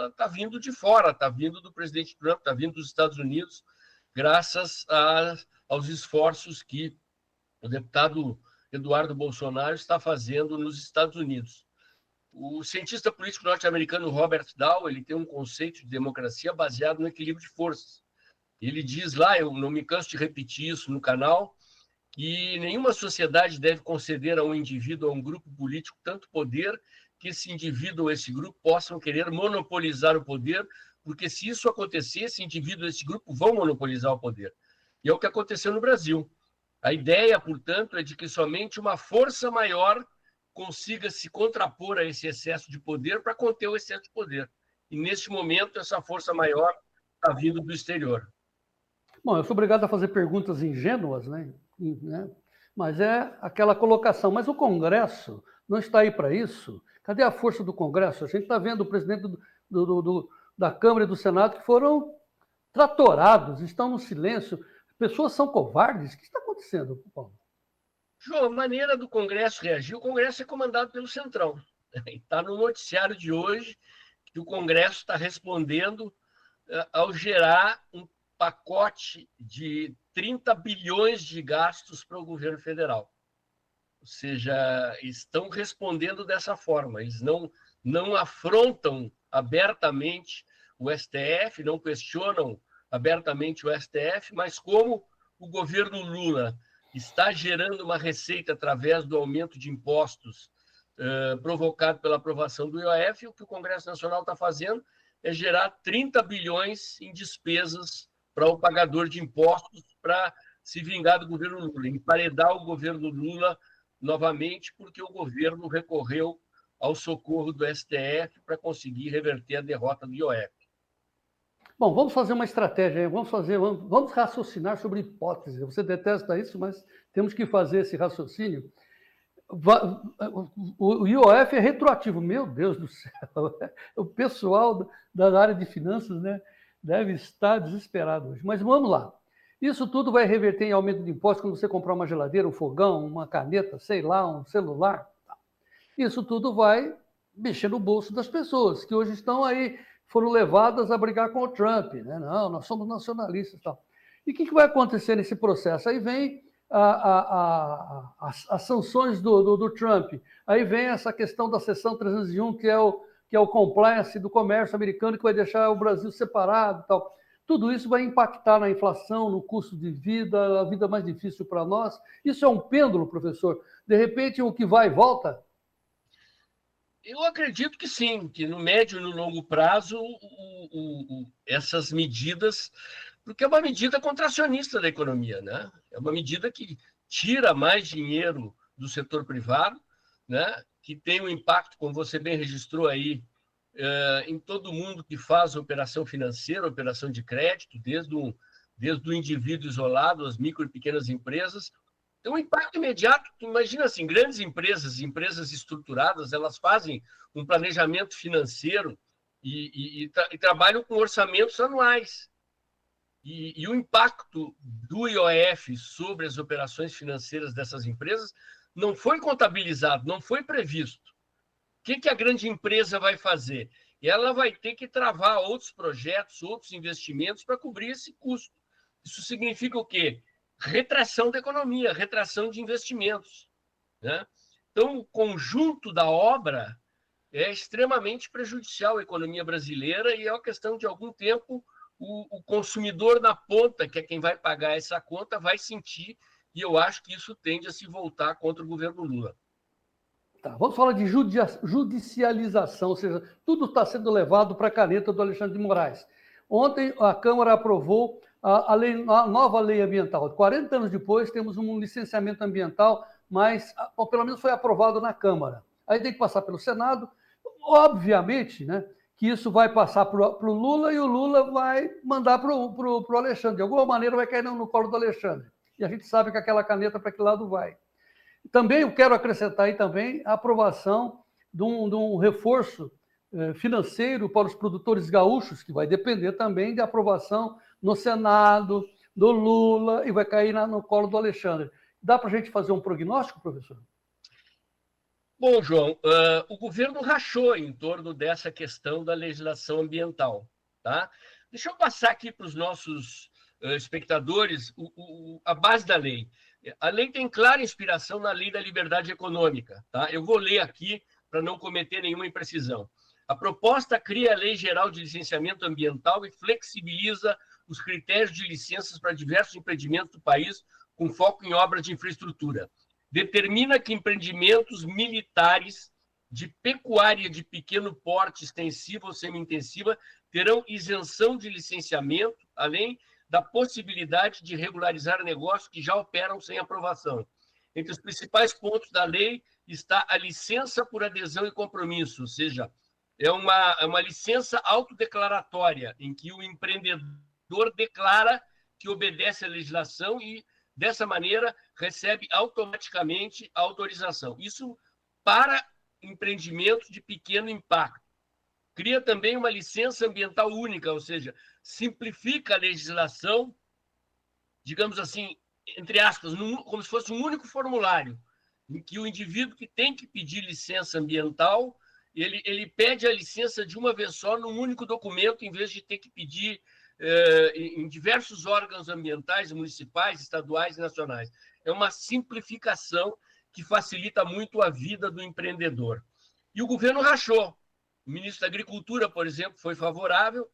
está vindo de fora, está vindo do presidente Trump, está vindo dos Estados Unidos, graças aos esforços que o deputado Eduardo Bolsonaro está fazendo nos Estados Unidos. O cientista político norte-americano Robert Dow, ele tem um conceito de democracia baseado no equilíbrio de forças. Ele diz lá, eu não me canso de repetir isso no canal, que nenhuma sociedade deve conceder a um indivíduo, a um grupo político, tanto poder que esse indivíduo ou esse grupo possam querer monopolizar o poder porque se isso acontecer, esse indivíduo, esse grupo vão monopolizar o poder. E é o que aconteceu no Brasil. A ideia, portanto, é de que somente uma força maior consiga se contrapor a esse excesso de poder para conter o excesso de poder. E, neste momento, essa força maior está vindo do exterior. Bom, eu sou obrigado a fazer perguntas ingênuas, né? Mas é aquela colocação. Mas o Congresso não está aí para isso? Cadê a força do Congresso? A gente está vendo o presidente da Câmara e do Senado que foram tratorados, estão no silêncio. Pessoas são covardes. O que está acontecendo, Paulo? João, a maneira do Congresso reagir, o Congresso é comandado pelo Centrão. Está no noticiário de hoje que o Congresso está respondendo ao gerar um pacote de 30 bilhões de gastos para o governo federal. Ou seja, estão respondendo dessa forma. Eles não afrontam abertamente o STF, não questionam abertamente o STF, mas como o governo Lula está gerando uma receita através do aumento de impostos provocado pela aprovação do IOF, o que o Congresso Nacional está fazendo é gerar 30 bilhões em despesas para o pagador de impostos para se vingar do governo Lula, emparedar o governo Lula novamente, porque o governo recorreu ao socorro do STF para conseguir reverter a derrota do IOF. Bom, vamos fazer uma estratégia, vamos raciocinar sobre hipótese. Você detesta isso, mas temos que fazer esse raciocínio. O IOF é retroativo, meu Deus do céu. O pessoal da área de finanças, né, deve estar desesperado hoje. Mas vamos lá. Isso tudo vai reverter em aumento de impostos quando você comprar uma geladeira, um fogão, uma caneta, sei lá, um celular. Isso tudo vai mexer no bolso das pessoas que hoje estão aí, foram levadas a brigar com o Trump, né? Não, nós somos nacionalistas e tal. E o que vai acontecer nesse processo? Aí vem as sanções do Trump, aí vem essa questão da seção 301, que é o compliance do comércio americano, que vai deixar o Brasil separado e tal. Tudo isso vai impactar na inflação, no custo de vida, a vida mais difícil para nós. Isso é um pêndulo, professor? De repente, o que vai e volta? Eu acredito que sim, que no médio e no longo prazo essas medidas, porque é uma medida contracionista da economia, né? É uma medida que tira mais dinheiro do setor privado, né? Que tem um impacto, como você bem registrou aí, em todo mundo que faz operação financeira, operação de crédito, desde o indivíduo isolado, as micro e pequenas empresas. Tem um impacto imediato. Imagina assim, grandes empresas estruturadas, elas fazem um planejamento financeiro e trabalham com orçamentos anuais. E o impacto do IOF sobre as operações financeiras dessas empresas não foi contabilizado, não foi previsto. O que a grande empresa vai fazer? Ela vai ter que travar outros projetos, outros investimentos para cobrir esse custo. Isso significa o quê? Retração da economia, retração de investimentos, né? Então, o conjunto da obra é extremamente prejudicial à economia brasileira e é uma questão de algum tempo o consumidor na ponta, que é quem vai pagar essa conta, vai sentir, e eu acho que isso tende a se voltar contra o governo Lula. Tá, vamos falar de judicialização, ou seja, tudo está sendo levado para a caneta do Alexandre de Moraes. Ontem a Câmara aprovou a nova lei ambiental. 40 anos depois, temos um licenciamento ambiental, mas pelo menos foi aprovado na Câmara. Aí tem que passar pelo Senado. Obviamente, né, que isso vai passar para o Lula e o Lula vai mandar para o Alexandre. De alguma maneira vai cair no colo do Alexandre. E a gente sabe que aquela caneta para que lado vai. Também eu quero acrescentar aí também a aprovação de um reforço financeiro para os produtores gaúchos, que vai depender também de aprovação no Senado, do Lula, e vai cair no colo do Alexandre. Dá para a gente fazer um prognóstico, professor? Bom, João, o governo rachou em torno dessa questão da legislação ambiental, tá? Deixa eu passar aqui para os nossos espectadores a base da lei. A lei tem clara inspiração na Lei da Liberdade Econômica, tá? Eu vou ler aqui para não cometer nenhuma imprecisão. A proposta cria a Lei Geral de Licenciamento Ambiental e flexibiliza os critérios de licenças para diversos empreendimentos do país com foco em obras de infraestrutura. Determina que empreendimentos militares de pecuária de pequeno porte, extensiva ou semi-intensiva, terão isenção de licenciamento, além da possibilidade de regularizar negócios que já operam sem aprovação. Entre os principais pontos da lei está a licença por adesão e compromisso, ou seja, é uma licença autodeclaratória, em que o empreendedor declara que obedece à legislação e, dessa maneira, recebe automaticamente a autorização. Isso para empreendimentos de pequeno impacto. Cria também uma licença ambiental única, ou seja, simplifica a legislação, digamos assim, entre aspas, como se fosse um único formulário, em que o indivíduo que tem que pedir licença ambiental, ele pede a licença de uma vez só num único documento, em vez de ter que pedir em diversos órgãos ambientais, municipais, estaduais e nacionais. É uma simplificação que facilita muito a vida do empreendedor. E o governo rachou. O ministro da Agricultura, por exemplo, foi favorável,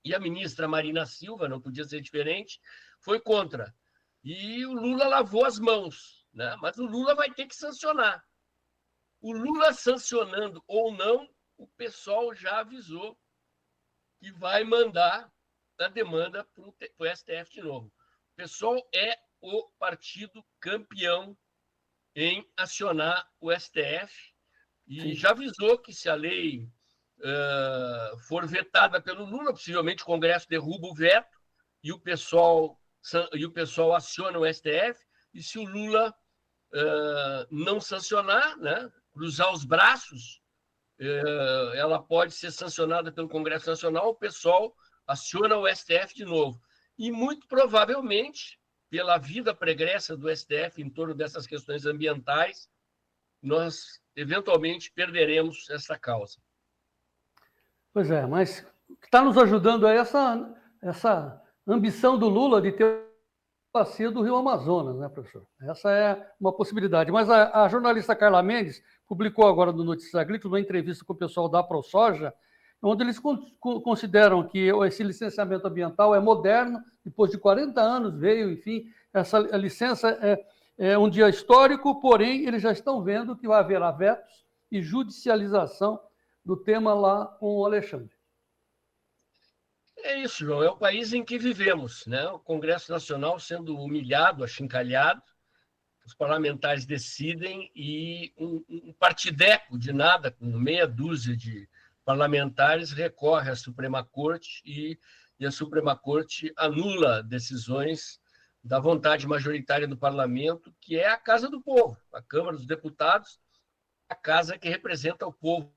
e a ministra Marina Silva, não podia ser diferente, foi contra. E o Lula lavou as mãos, né? Mas o Lula vai ter que sancionar. O Lula sancionando ou não, o pessoal já avisou que vai mandar a demanda para o STF de novo. O pessoal é o partido campeão em acionar o STF e já avisou que se a lei for vetada pelo Lula, possivelmente o Congresso derruba o veto e o pessoal aciona o STF, e se o Lula não sancionar, né, cruzar os braços, ela pode ser sancionada pelo Congresso Nacional, o pessoal aciona o STF de novo. E muito provavelmente, pela vida pregressa do STF em torno dessas questões ambientais, nós eventualmente perderemos essa causa. Pois é, mas o que está nos ajudando é essa ambição do Lula de ter a bacia do Rio Amazonas, né, professor? Essa é uma possibilidade. Mas a jornalista Carla Mendes publicou agora no Notícias Agrícolas uma entrevista com o pessoal da ProSoja, onde eles consideram que esse licenciamento ambiental é moderno, depois de 40 anos veio, enfim, essa licença é um dia histórico, porém eles já estão vendo que vai haver vetos e judicialização do tema lá com o Alexandre. É isso, João, é o país em que vivemos, né? O Congresso Nacional sendo humilhado, achincalhado, os parlamentares decidem e um partideco de nada, com meia dúzia de parlamentares, recorre à Suprema Corte e a Suprema Corte anula decisões da vontade majoritária do parlamento, que é a Casa do Povo, a Câmara dos Deputados, a casa que representa o povo.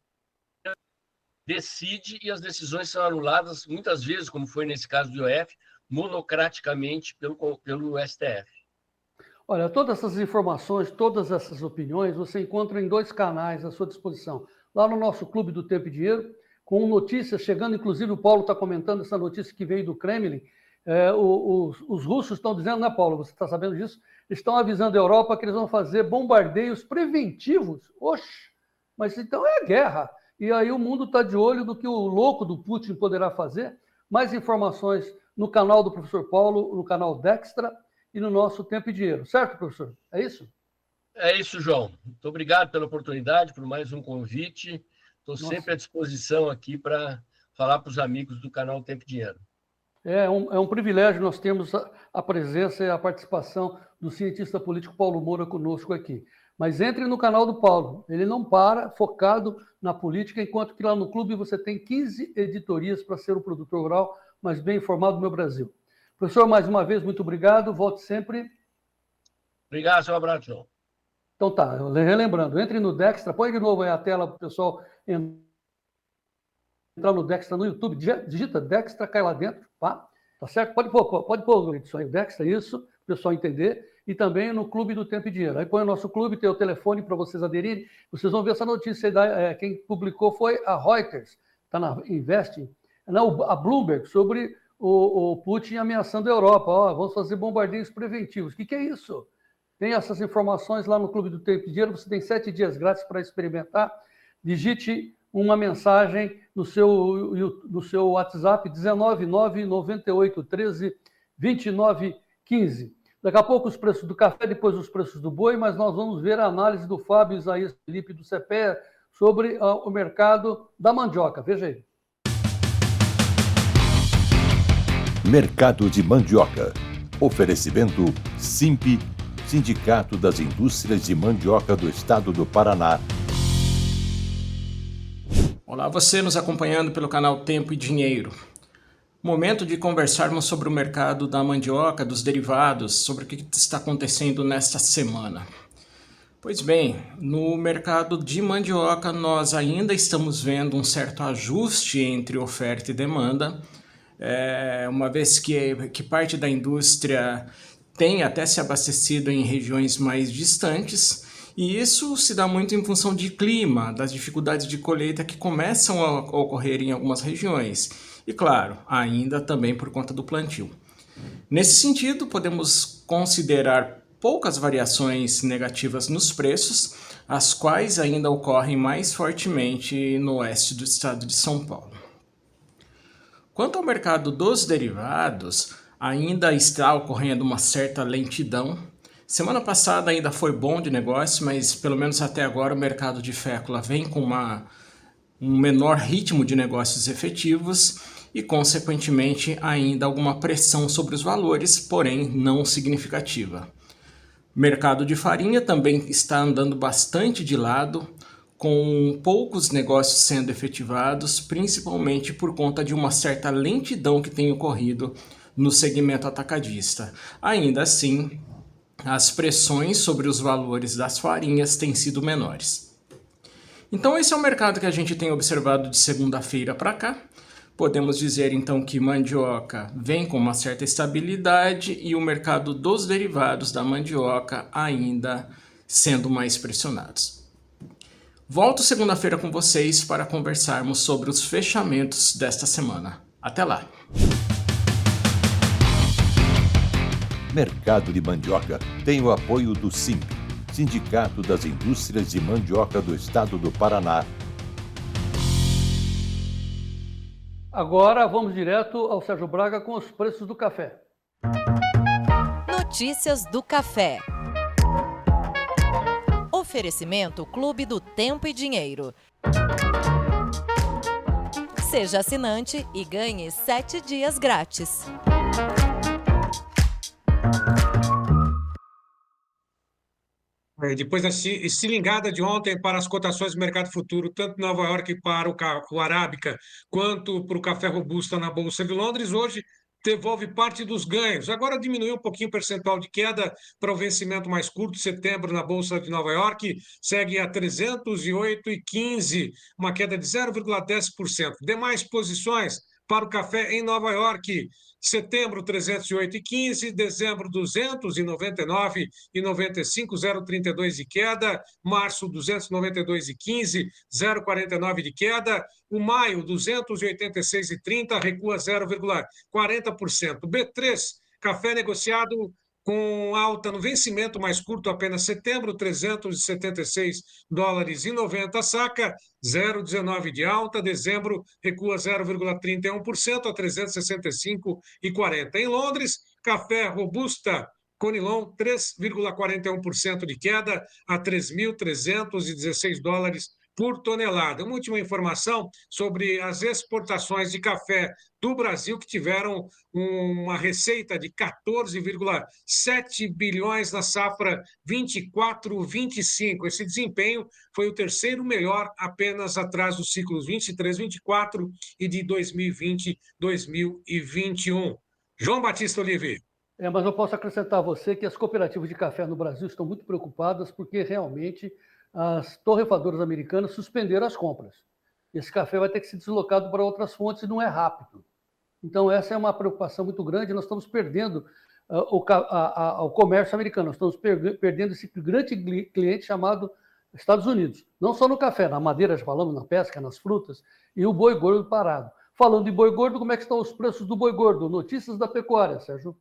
Decide e as decisões são anuladas, muitas vezes, como foi nesse caso do IOF, monocraticamente pelo STF. Olha, todas essas informações, todas essas opiniões, você encontra em 2 canais à sua disposição. Lá no nosso Clube do Tempo e Dinheiro, com notícias chegando, inclusive o Paulo está comentando essa notícia que veio do Kremlin. Os russos estão dizendo, né, Paulo, você está sabendo disso? Estão avisando a Europa que eles vão fazer bombardeios preventivos. Oxe, mas então é guerra. E aí o mundo está de olho no que o louco do Putin poderá fazer. Mais informações no canal do professor Paulo, no canal Dextra e no nosso Tempo e Dinheiro. Certo, professor? É isso? É isso, João. Muito obrigado pela oportunidade, por mais um convite. Estou sempre à disposição aqui para falar para os amigos do canal Tempo e Dinheiro. É um privilégio nós termos a presença e a participação do cientista político Paulo Moura conosco aqui. Mas entre no canal do Paulo, ele não para, focado na política, enquanto que lá no clube você tem 15 editorias para ser um produtor rural mais bem informado do meu Brasil. Professor, mais uma vez, muito obrigado, volte sempre. Obrigado, seu abraço, João. Então tá, relembrando, entre no Dextra, põe de novo aí a tela para o pessoal entrar no Dextra no YouTube, digita Dextra, cai lá dentro, tá certo? Pode pôr isso aí, o Dextra, isso, para o pessoal entender. E também no Clube do Tempo e Dinheiro. Aí põe o nosso clube, tem o telefone para vocês aderirem. Vocês vão ver essa notícia. Quem publicou foi a Reuters, está na Investing, não, a Bloomberg, sobre o Putin ameaçando a Europa. Vamos fazer bombardeios preventivos. O que é isso? Tem essas informações lá no Clube do Tempo e Dinheiro. Você tem 7 dias grátis para experimentar. Digite uma mensagem no seu WhatsApp, 19998132915. Daqui a pouco os preços do café, depois os preços do boi, mas nós vamos ver a análise do Fábio Isaías Felipe do CPE sobre o mercado da mandioca. Veja aí. Mercado de mandioca. Oferecimento SIMP, Sindicato das Indústrias de Mandioca do Estado do Paraná. Olá, você nos acompanhando pelo canal Tempo e Dinheiro. Momento de conversarmos sobre o mercado da mandioca, dos derivados, sobre o que está acontecendo nesta semana. Pois bem, no mercado de mandioca nós ainda estamos vendo um certo ajuste entre oferta e demanda, uma vez que parte da indústria tem até se abastecido em regiões mais distantes, e isso se dá muito em função de clima, das dificuldades de colheita que começam a ocorrer em algumas regiões, e claro, ainda também por conta do plantio. Nesse sentido, podemos considerar poucas variações negativas nos preços, as quais ainda ocorrem mais fortemente no oeste do estado de São Paulo. Quanto ao mercado dos derivados, ainda está ocorrendo uma certa lentidão. Semana passada ainda foi bom de negócio, mas pelo menos até agora o mercado de fécula vem com um menor ritmo de negócios efetivos e, consequentemente, ainda alguma pressão sobre os valores, porém não significativa. Mercado de farinha também está andando bastante de lado, com poucos negócios sendo efetivados, principalmente por conta de uma certa lentidão que tem ocorrido no segmento atacadista. Ainda assim, as pressões sobre os valores das farinhas têm sido menores. Então esse é o mercado que a gente tem observado de segunda-feira para cá. Podemos dizer então que mandioca vem com uma certa estabilidade e o mercado dos derivados da mandioca ainda sendo mais pressionados. Volto segunda-feira com vocês para conversarmos sobre os fechamentos desta semana. Até lá! Mercado de mandioca tem o apoio do SIMP, Sindicato das Indústrias de Mandioca do Estado do Paraná. Agora vamos direto ao Sérgio Braga com os preços do café. Notícias do café. Oferecimento Clube do Tempo e Dinheiro. Seja assinante e ganhe 7 dias grátis. Depois da estilingada de ontem para as cotações do mercado futuro, tanto em Nova York para o Arábica, quanto para o café robusta na Bolsa de Londres, hoje devolve parte dos ganhos. Agora diminuiu um pouquinho o percentual de queda para o vencimento mais curto, setembro na Bolsa de Nova York, segue a 308,15, uma queda de 0,10%. Demais posições para o café em Nova York, setembro 308,15, dezembro 299,95, 0,32 de queda, março 292,15, 0,49 de queda, o maio 286,30, recua 0,40%. B3, café negociado com alta no vencimento mais curto, apenas setembro, $376,90 a saca, 0,19 de alta, dezembro recua 0,31% a 365,40. Em Londres, café robusta Conilon, 3,41% de queda a $3.316 por tonelada. Uma última informação sobre as exportações de café do Brasil, que tiveram uma receita de 14,7 bilhões na safra 24-25. Esse desempenho foi o terceiro melhor, apenas atrás dos ciclos 23-24 e de 2020-2021. João Batista Oliveira. Mas eu posso acrescentar a você que as cooperativas de café no Brasil estão muito preocupadas porque realmente as torrefadoras americanas suspenderam as compras. Esse café vai ter que ser deslocado para outras fontes e não é rápido. Então, essa é uma preocupação muito grande. Nós estamos perdendo o comércio americano, nós estamos perdendo esse grande cliente chamado Estados Unidos. Não só no café, na madeira, já falamos, na pesca, nas frutas, e o boi gordo parado. Falando de boi gordo, como é que estão os preços do boi gordo? Notícias da pecuária, Sérgio.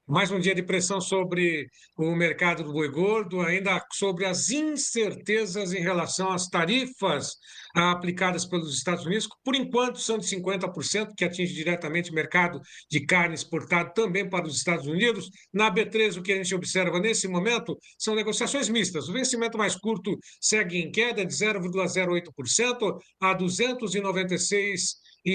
Mais um dia de pressão sobre o mercado do boi gordo, ainda sobre as incertezas em relação às tarifas aplicadas pelos Estados Unidos. Por enquanto, são de 50%, que atinge diretamente o mercado de carne exportado também para os Estados Unidos. Na B3, o que a gente observa nesse momento são negociações mistas. O vencimento mais curto segue em queda de 0,08% a R$ 296,25, R$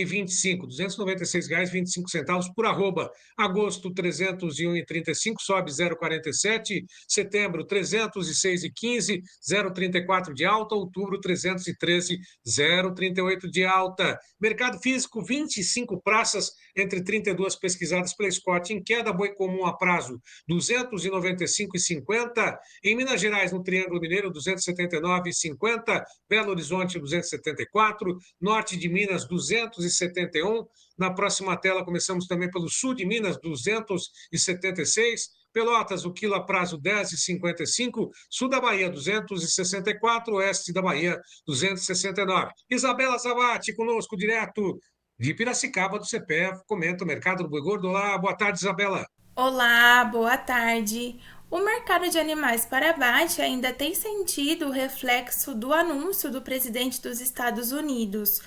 296,25 por arroba. Agosto, 301,35, sobe 0,47. Setembro, 306,15, 0,34 de alta. Outubro, 313, 0,38 de alta. Mercado físico, 25 praças, entre 32 pesquisadas pela Scott, em queda. Boi comum a prazo, 295,50. Em Minas Gerais, no Triângulo Mineiro, 279,50. Belo Horizonte, 274. Norte de Minas, 271. Na próxima tela, começamos também pelo sul de Minas, 276. Pelotas, o quilo a prazo, 10,55. Sul da Bahia, 264. Oeste da Bahia, 269. Isabela Zavati, conosco direto de Piracicaba, do CPF, comenta o mercado do boi gordo. Olá, boa tarde, Isabela. Olá, boa tarde. O mercado de animais para abate ainda tem sentido o reflexo do anúncio do presidente dos Estados Unidos.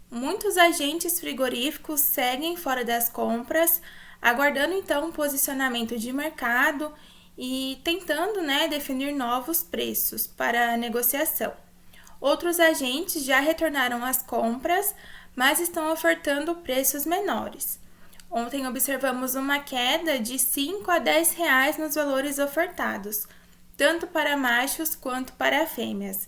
Muitos agentes frigoríficos seguem fora das compras, aguardando então um posicionamento de mercado e tentando, definir novos preços para a negociação. Outros agentes já retornaram às compras, mas estão ofertando preços menores. Ontem observamos uma queda de R$ 5 a R$ 10 nos valores ofertados, tanto para machos quanto para fêmeas.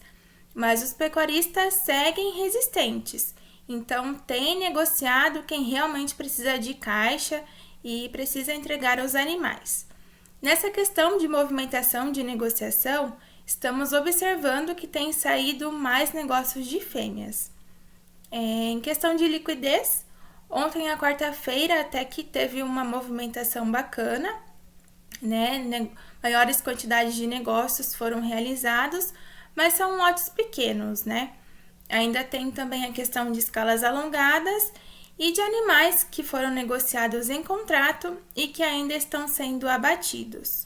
Mas os pecuaristas seguem resistentes, então tem negociado quem realmente precisa de caixa e precisa entregar os animais. Nessa questão de movimentação de negociação, estamos observando que tem saído mais negócios de fêmeas. Em questão de liquidez, ontem, a quarta-feira, até que teve uma movimentação bacana, maiores quantidades de negócios foram realizados, mas são lotes pequenos, Ainda tem também a questão de escalas alongadas e de animais que foram negociados em contrato e que ainda estão sendo abatidos.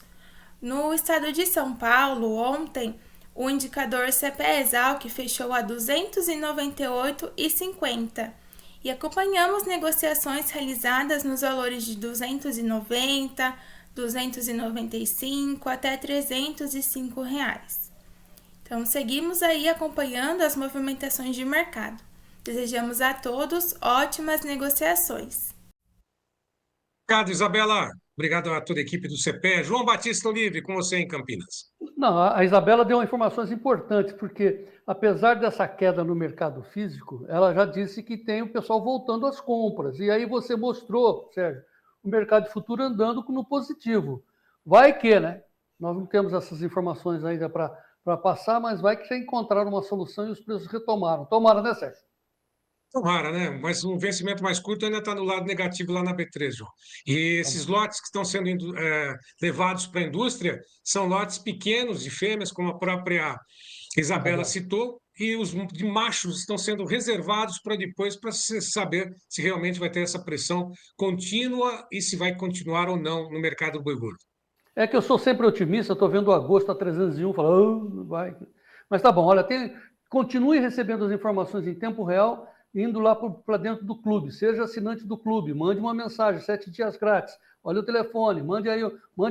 No estado de São Paulo, ontem, o indicador CPESAL fechou a 298,50 e acompanhamos negociações realizadas nos valores de 290, 295 até R$ 305. Então, seguimos aí acompanhando as movimentações de mercado. Desejamos a todos ótimas negociações. Obrigado, Isabela. Obrigado a toda a equipe do CPE. João Batista Olive, com você em Campinas. Não, a Isabela deu informações importantes, porque apesar dessa queda no mercado físico, ela já disse que tem o pessoal voltando às compras. E aí você mostrou, Sérgio, o mercado de futuro andando no positivo. Vai que, Nós não temos essas informações ainda para passar, mas vai que já encontraram uma solução e os preços retomaram. Tomara, né, Sérgio? Tomara, Mas o vencimento mais curto ainda está no lado negativo lá na B3, João. E esses lotes que estão sendo levados para a indústria são lotes pequenos de fêmeas, como a própria Isabela citou, e os de machos estão sendo reservados para depois, para se saber se realmente vai ter essa pressão contínua e se vai continuar ou não no mercado do boi gordo. É que eu sou sempre otimista, estou vendo o agosto a 301, falando, vai. Mas tá bom, olha, continue recebendo as informações em tempo real, indo lá para dentro do clube, seja assinante do clube, mande uma mensagem, 7 dias grátis, olha o telefone, mande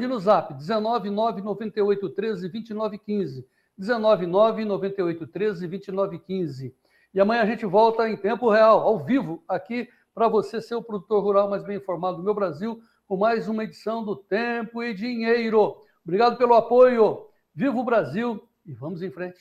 no zap, 19998132915, 19998132915. E amanhã a gente volta em tempo real, ao vivo, aqui, para você ser o produtor rural mais bem informado do meu Brasil, com mais uma edição do Tempo e Dinheiro. Obrigado pelo apoio, viva o Brasil e vamos em frente.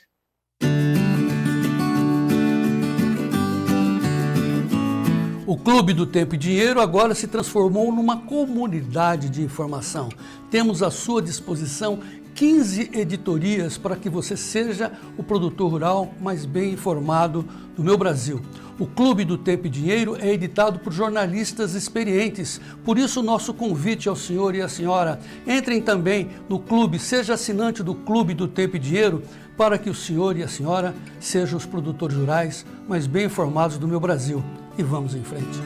O Clube do Tempo e Dinheiro agora se transformou numa comunidade de informação. Temos à sua disposição 15 editorias para que você seja o produtor rural mais bem informado do meu Brasil. O Clube do Tempo e Dinheiro é editado por jornalistas experientes, por isso o nosso convite ao senhor e à senhora, entrem também no clube, seja assinante do Clube do Tempo e Dinheiro, para que o senhor e a senhora sejam os produtores rurais mais bem informados do meu Brasil. E vamos em frente.